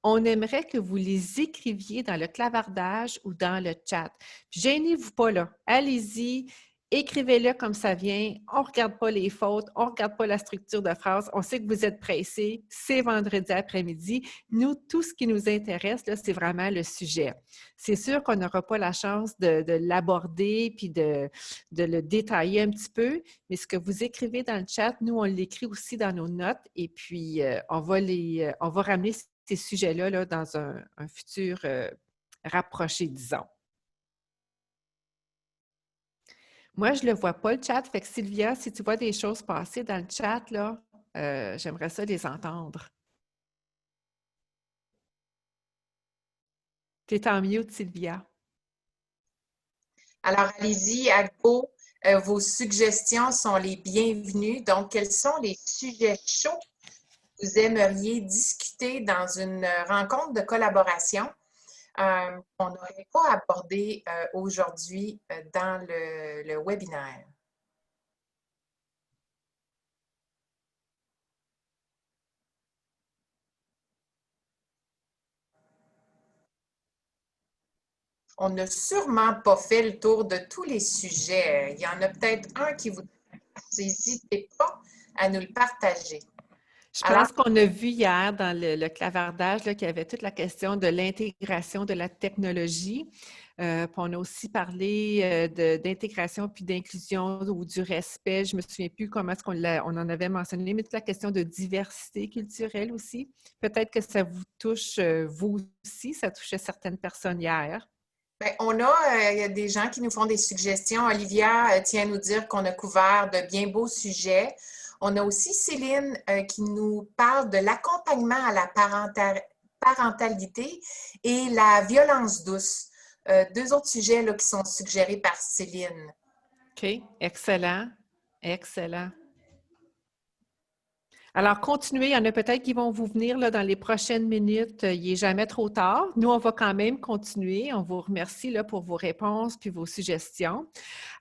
on aimerait que vous les écriviez dans le clavardage ou dans le chat. Puis, gênez-vous pas là. Allez-y, écrivez-le comme ça vient. On ne regarde pas les fautes, on ne regarde pas la structure de phrase. On sait que vous êtes pressés. C'est vendredi après-midi. Nous, tout ce qui nous intéresse, là, c'est vraiment le sujet. C'est sûr qu'on n'aura pas la chance de l'aborder puis de le détailler un petit peu, mais ce que vous écrivez dans le chat, nous, on l'écrit aussi dans nos notes et puis on va ramener ces sujets-là là, dans un futur rapproché, disons. Moi, je ne le vois pas, le chat. Fait que Sylvia, si tu vois des choses passer dans le chat, là, j'aimerais ça les entendre. Tu es en mute, Sylvia. Alors, allez-y, à go. Vos suggestions sont les bienvenues. Donc, quels sont les sujets chauds que vous aimeriez discuter dans une rencontre de collaboration? qu'on n'aurait pas abordé aujourd'hui dans le webinaire? On n'a sûrement pas fait le tour de tous les sujets. Il y en a peut-être un qui vous intéresse. N'hésitez pas à nous le partager. Je pense qu'on a vu hier dans le clavardage qu'il y avait toute la question de l'intégration de la technologie. Puis on a aussi parlé d'intégration puis d'inclusion ou du respect. Je ne me souviens plus comment est-ce on en avait mentionné, mais toute la question de diversité culturelle aussi. Peut-être que ça vous touche, vous aussi, ça touchait certaines personnes hier. Bien, il y a des gens qui nous font des suggestions. Olivia tient à nous dire qu'on a couvert de bien beaux sujets. On a aussi Céline qui nous parle de l'accompagnement à la parentalité et la violence douce. Deux autres sujets là, qui sont suggérés par Céline. OK, excellent, excellent. Alors, continuez. Il y en a peut-être qui vont vous venir là, dans les prochaines minutes. Il n'est jamais trop tard. Nous, on va quand même continuer. On vous remercie là, pour vos réponses puis vos suggestions.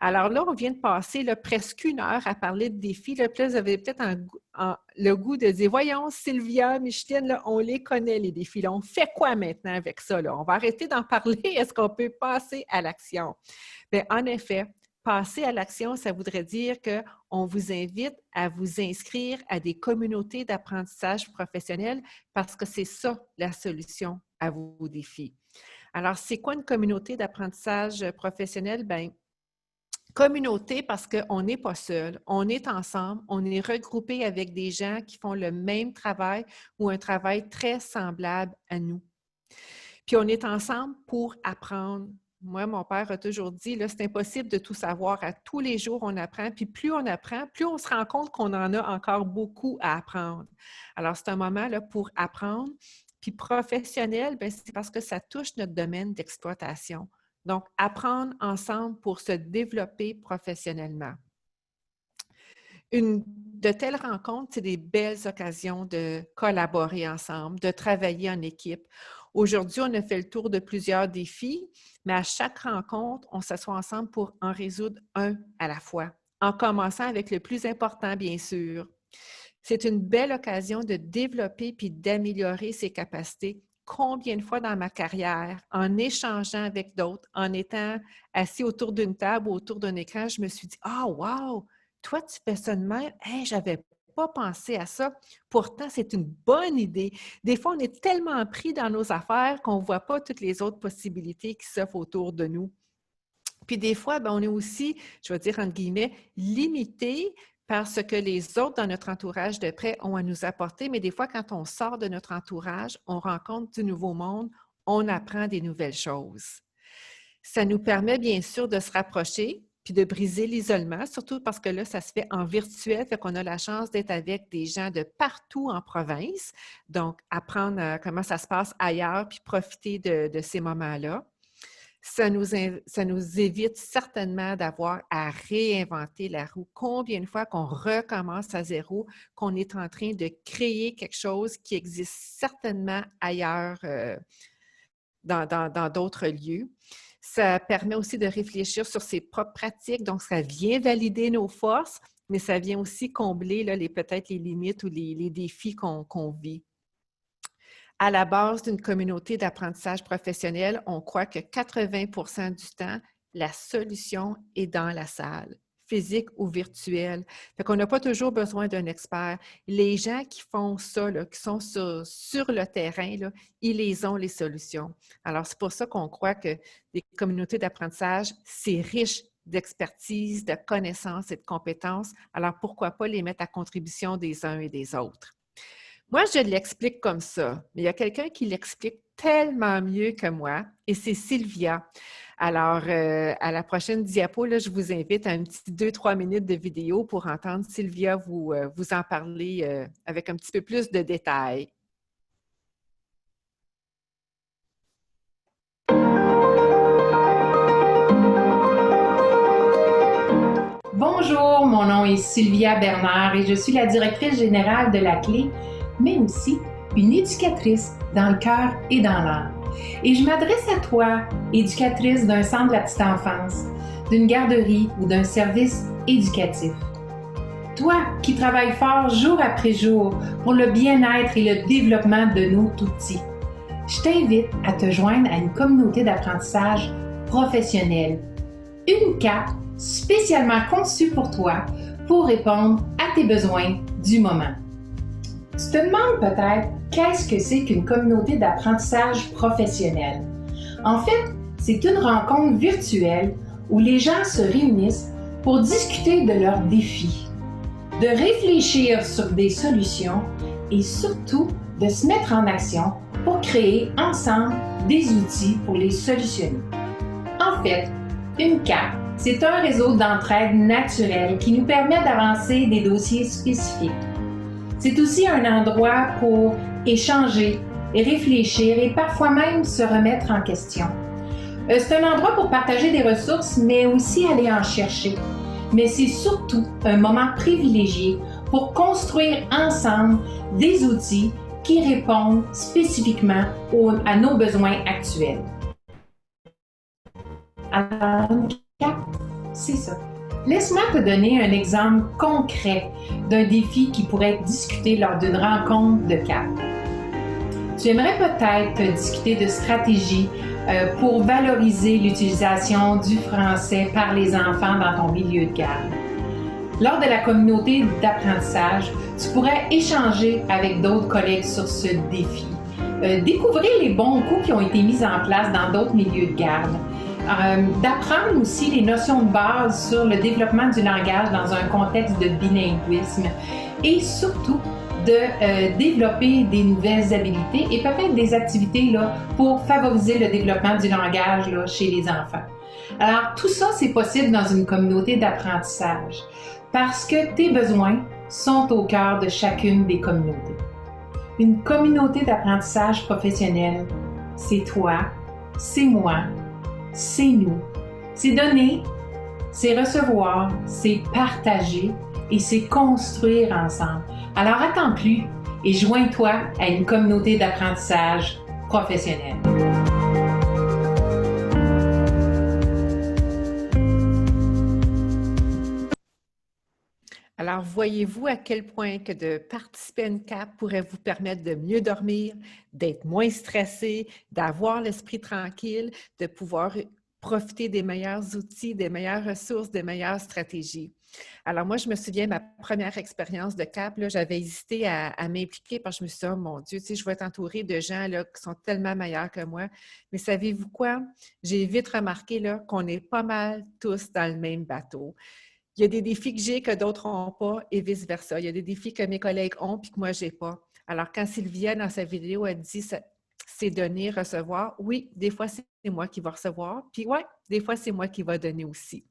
Alors là, on vient de passer là, presque 1 heure à parler de défis. Là, puis là, vous avez peut-être le goût de dire, voyons, Sylvia, Micheline, là, on les connaît, les défis. Là, on fait quoi maintenant avec ça? Là? On va arrêter d'en parler. Est-ce qu'on peut passer à l'action? Bien, en effet, passer à l'action, ça voudrait dire qu'on vous invite à vous inscrire à des communautés d'apprentissage professionnel parce que c'est ça la solution à vos défis. Alors, c'est quoi une communauté d'apprentissage professionnel? Bien, communauté parce qu'on n'est pas seul, on est ensemble, on est regroupé avec des gens qui font le même travail ou un travail très semblable à nous. Puis on est ensemble pour apprendre. Moi, mon père a toujours dit, là, c'est impossible de tout savoir. À tous les jours, on apprend. Puis plus on apprend, plus on se rend compte qu'on en a encore beaucoup à apprendre. Alors, c'est un moment là, pour apprendre. Puis professionnel, bien, c'est parce que ça touche notre domaine d'exploitation. Donc, apprendre ensemble pour se développer professionnellement. De telles rencontres, c'est des belles occasions de collaborer ensemble, de travailler en équipe. Aujourd'hui, on a fait le tour de plusieurs défis, mais à chaque rencontre, on s'assoit ensemble pour en résoudre un à la fois, en commençant avec le plus important, bien sûr. C'est une belle occasion de développer puis d'améliorer ses capacités. Combien de fois dans ma carrière, en échangeant avec d'autres, en étant assis autour d'une table ou autour d'un écran, je me suis dit « Ah, wow! Toi, tu fais ça de même? Hey, j'avais pas pensé à ça. Pourtant, c'est une bonne idée. » Des fois, on est tellement pris dans nos affaires qu'on ne voit pas toutes les autres possibilités qui s'offrent autour de nous. Puis des fois, bien, on est aussi, je vais dire entre guillemets, limité par ce que les autres dans notre entourage de près ont à nous apporter. Mais des fois, quand on sort de notre entourage, on rencontre du nouveau monde, on apprend des nouvelles choses. Ça nous permet bien sûr de se rapprocher puis de briser l'isolement, surtout parce que là, ça se fait en virtuel, fait qu'on a la chance d'être avec des gens de partout en province. Donc, apprendre comment ça se passe ailleurs puis profiter de ces moments-là. Ça nous évite certainement d'avoir à réinventer la roue. Combien de fois qu'on recommence à zéro, qu'on est en train de créer quelque chose qui existe certainement ailleurs dans d'autres lieux. Ça permet aussi de réfléchir sur ses propres pratiques, donc ça vient valider nos forces, mais ça vient aussi combler là, peut-être les limites ou les défis qu'on vit. À la base d'une communauté d'apprentissage professionnel, on croit que 80% du temps, la solution est dans la salle, physique ou virtuelle. Fait qu'on n'a pas toujours besoin d'un expert. Les gens qui font ça, là, qui sont sur le terrain, là, ils les ont, les solutions. Alors, c'est pour ça qu'on croit que les communautés d'apprentissage, c'est riche d'expertise, de connaissances et de compétences. Alors, pourquoi pas les mettre à contribution des uns et des autres? Moi, je l'explique comme ça, mais il y a quelqu'un qui l'explique tellement mieux que moi, et c'est Sylvia. Alors, à la prochaine diapo, là, je vous invite à un petit 2-3 minutes de vidéo pour entendre Sylvia vous en parler avec un petit peu plus de détails. Bonjour, mon nom est Sylvia Bernard et je suis la directrice générale de la Clé, mais aussi une éducatrice dans le cœur et dans l'âme. Et je m'adresse à toi, éducatrice d'un centre de la petite enfance, d'une garderie ou d'un service éducatif. Toi qui travailles fort jour après jour pour le bien-être et le développement de nos tout-petits, je t'invite à te joindre à une communauté d'apprentissage professionnelle, une CAP spécialement conçue pour toi pour répondre à tes besoins du moment. Tu te demandes peut-être qu'est-ce que c'est qu'une communauté d'apprentissage professionnel? En fait, c'est une rencontre virtuelle où les gens se réunissent pour discuter de leurs défis, de réfléchir sur des solutions et surtout de se mettre en action pour créer ensemble des outils pour les solutionner. En fait, une CAP, c'est un réseau d'entraide naturelle qui nous permet d'avancer des dossiers spécifiques. C'est aussi un endroit pour échanger, réfléchir et parfois même se remettre en question. C'est un endroit pour partager des ressources, mais aussi aller en chercher. Mais c'est surtout un moment privilégié pour construire ensemble des outils qui répondent spécifiquement à nos besoins actuels. Alors, une CAP, c'est ça. Laisse-moi te donner un exemple concret d'un défi qui pourrait être discuté lors d'une rencontre de CAP. Tu aimerais peut-être discuter de stratégies pour valoriser l'utilisation du français par les enfants dans ton milieu de garde. Lors de la communauté d'apprentissage, tu pourrais échanger avec d'autres collègues sur ce défi, découvrir les bons coups qui ont été mis en place dans d'autres milieux de garde, d'apprendre aussi les notions de base sur le développement du langage dans un contexte de bilinguisme et surtout de développer des nouvelles habiletés et peut-être des activités là, pour favoriser le développement du langage là, chez les enfants. Alors, tout ça, c'est possible dans une communauté d'apprentissage parce que tes besoins sont au cœur de chacune des communautés. Une communauté d'apprentissage professionnel, c'est toi, c'est moi, c'est nous. C'est donner, c'est recevoir, c'est partager et c'est construire ensemble. Alors attends plus et joins-toi à une communauté d'apprentissage professionnel. Alors, voyez-vous à quel point que de participer à une CAP pourrait vous permettre de mieux dormir, d'être moins stressé, d'avoir l'esprit tranquille, de pouvoir profiter des meilleurs outils, des meilleures ressources, des meilleures stratégies. Alors moi, je me souviens, ma première expérience de CAP, j'avais hésité à m'impliquer parce que je me suis dit, oh mon Dieu, tu sais, je vais être entourée de gens là, qui sont tellement meilleurs que moi. Mais savez-vous quoi? J'ai vite remarqué là, qu'on est pas mal tous dans le même bateau. Il y a des défis que j'ai que d'autres n'ont pas et vice-versa. Il y a des défis que mes collègues ont puis que moi, je n'ai pas. Alors, quand Sylvia, dans sa vidéo, elle dit c'est donner, recevoir, oui, des fois, c'est moi qui vais recevoir, puis oui, des fois, c'est moi qui vais donner aussi.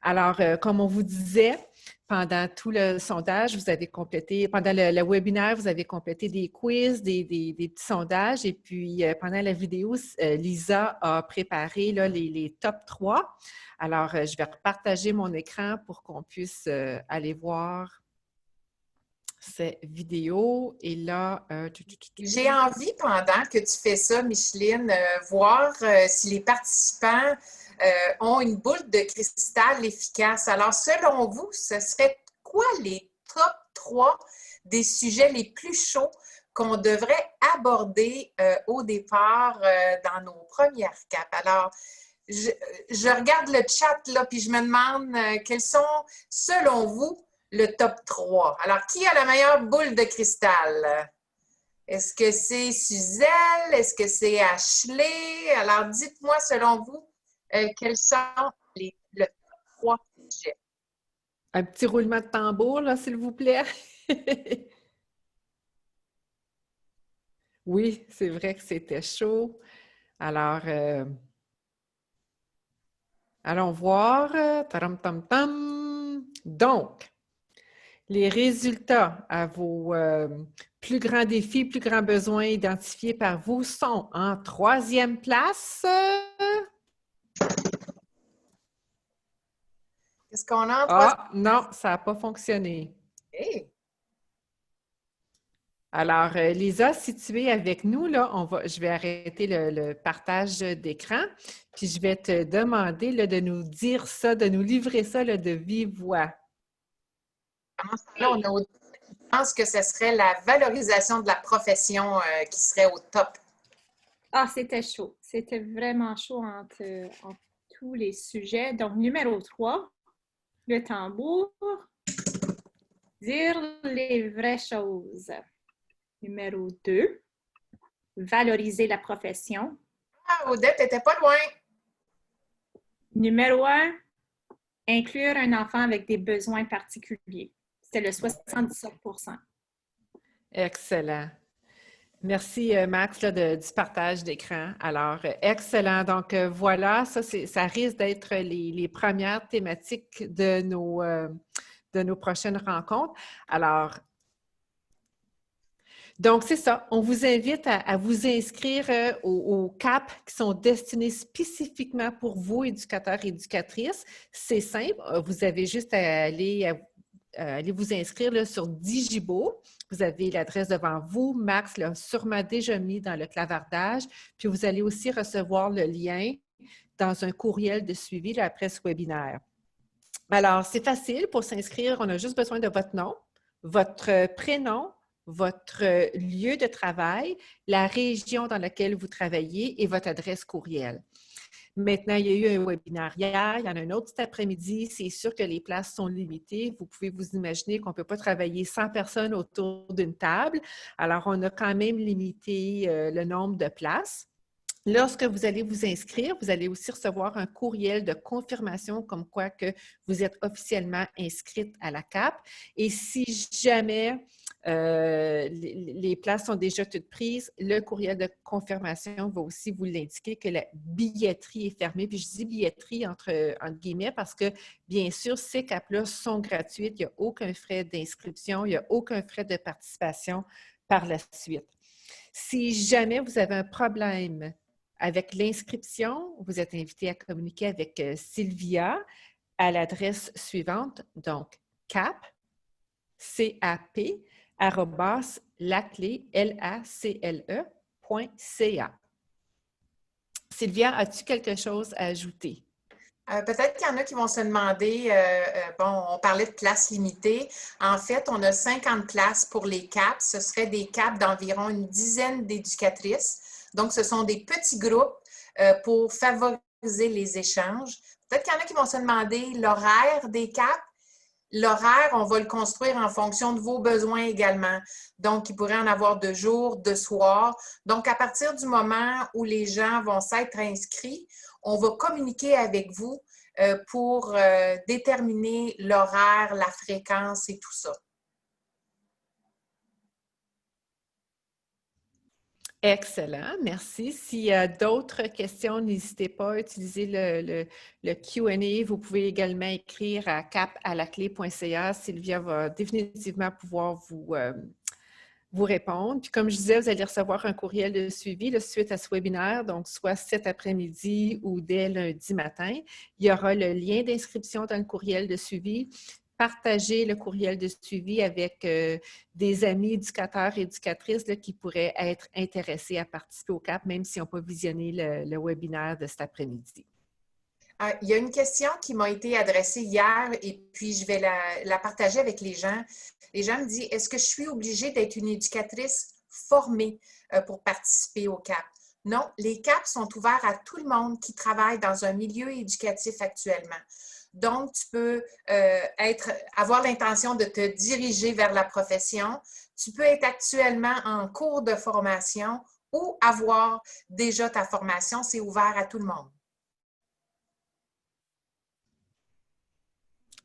Alors, comme on vous disait, pendant tout le sondage, vous avez complété, pendant le webinaire, vous avez complété des quiz, des petits sondages, et puis pendant la vidéo, Lisa a préparé là, les top 3. Alors, je vais repartager mon écran pour qu'on puisse aller voir ces vidéos. Et là, j'ai envie, pendant que tu fais ça, Micheline, voir si les participants ont une boule de cristal efficace. Alors, selon vous, ce serait quoi les top 3 des sujets les plus chauds qu'on devrait aborder au départ dans nos premières CAP? Alors, je regarde le chat là, puis je me demande quels sont, selon vous, le top 3. Alors, qui a la meilleure boule de cristal? Est-ce que c'est Suzelle? Est-ce que c'est Ashley? Alors, dites-moi, selon vous, quels sont le top 3 sujets? Un petit roulement de tambour, là, s'il vous plaît. Oui, c'est vrai que c'était chaud. Alors, allons voir. Taram, tam, tam. Donc, les résultats à vos plus grands défis, plus grands besoins identifiés par vous sont en 3e place. Qu'est-ce qu'on a en 3e? Ah, non, ça n'a pas fonctionné. Hey. Alors, Lisa, si tu es avec nous, là, je vais arrêter le partage d'écran, puis je vais te demander là, de nous dire ça, de nous livrer ça là, de vive voix. Pendant ce temps-là, on a autant qui pensent que ce serait la valorisation de la profession qui serait au top. Ah, c'était chaud. C'était vraiment chaud entre tous les sujets. Donc, numéro 3, le tambour. Dire les vraies choses. Numéro 2, valoriser la profession. Ah, Odette, t'étais pas loin. Numéro 1, inclure un enfant avec des besoins particuliers. C'était le 77%. Excellent. Merci, Max, là, du partage d'écran. Alors, excellent. Donc, voilà, ça risque d'être les premières thématiques de nos prochaines rencontres. Alors, donc, c'est ça. On vous invite à vous inscrire aux CAP qui sont destinés spécifiquement pour vous, éducateurs et éducatrices. C'est simple. Vous avez juste à aller vous inscrire là, sur Digibo. Vous avez l'adresse devant vous. Max l'a sûrement déjà mis dans le clavardage. Puis, vous allez aussi recevoir le lien dans un courriel de suivi là, après ce webinaire. Alors, c'est facile pour s'inscrire. On a juste besoin de votre nom, votre prénom, votre lieu de travail, la région dans laquelle vous travaillez et votre adresse courriel. Maintenant, il y a eu un webinaire hier, il y en a un autre cet après-midi. C'est sûr que les places sont limitées. Vous pouvez vous imaginer qu'on ne peut pas travailler 100 personnes autour d'une table. Alors, on a quand même limité le nombre de places. Lorsque vous allez vous inscrire, vous allez aussi recevoir un courriel de confirmation comme quoi que vous êtes officiellement inscrite à la CAP. Et si jamais les places sont déjà toutes prises, le courriel de confirmation va aussi vous l'indiquer que la billetterie est fermée. Puis je dis billetterie entre guillemets parce que, bien sûr, ces CAP-là sont gratuites. Il n'y a aucun frais d'inscription, il n'y a aucun frais de participation par la suite. Si jamais vous avez un problème avec l'inscription, vous êtes invité à communiquer avec Sylvia à l'adresse suivante, donc cap@lacle.ca. Sylvia, as-tu quelque chose à ajouter? Peut-être qu'il y en a qui vont se demander, bon, on parlait de places limitées. En fait, on a 50 places pour les CAP. Ce seraient des CAP d'environ une dizaine d'éducatrices. Donc, ce sont des petits groupes pour favoriser les échanges. Peut-être qu'il y en a qui vont se demander l'horaire des CAP. L'horaire, on va le construire en fonction de vos besoins également. Donc, il pourrait en avoir de jour, de soir. Donc, à partir du moment où les gens vont s'être inscrits, on va communiquer avec vous pour déterminer l'horaire, la fréquence et tout ça. Excellent, merci. S'il y a d'autres questions, n'hésitez pas à utiliser le Q&A. Vous pouvez également écrire à cap@laclé.ca. Sylvia va définitivement pouvoir vous répondre. Puis comme je disais, vous allez recevoir un courriel de suivi là, suite à ce webinaire, donc soit cet après-midi ou dès lundi matin. Il y aura le lien d'inscription dans le courriel de suivi. Partagez le courriel de suivi avec des amis éducateurs et éducatrices là, qui pourraient être intéressés à participer au CAP, même s'ils n'ont pas visionné le webinaire de cet après-midi. Il y a une question qui m'a été adressée hier et puis je vais la partager avec les gens. Les gens me disent, est-ce que je suis obligée d'être une éducatrice formée pour participer au CAP? Non, les CAP sont ouverts à tout le monde qui travaille dans un milieu éducatif actuellement. Donc, tu peux avoir l'intention de te diriger vers la profession. Tu peux être actuellement en cours de formation ou avoir déjà ta formation. C'est ouvert à tout le monde.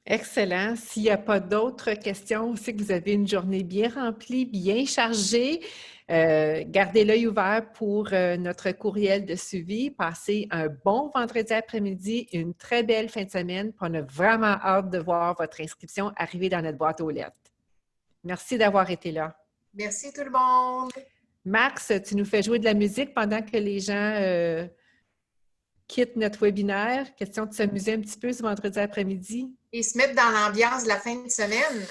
Excellent. S'il n'y a pas d'autres questions, aussi que vous avez une journée bien remplie, bien chargée, gardez l'œil ouvert pour notre courriel de suivi. Passez un bon vendredi après-midi, une très belle fin de semaine. On a vraiment hâte de voir votre inscription arriver dans notre boîte aux lettres. Merci d'avoir été là. Merci tout le monde. Max, tu nous fais jouer de la musique pendant que les gens quittent notre webinaire. Question de s'amuser un petit peu ce vendredi après-midi. Et se mettre dans l'ambiance de la fin de semaine.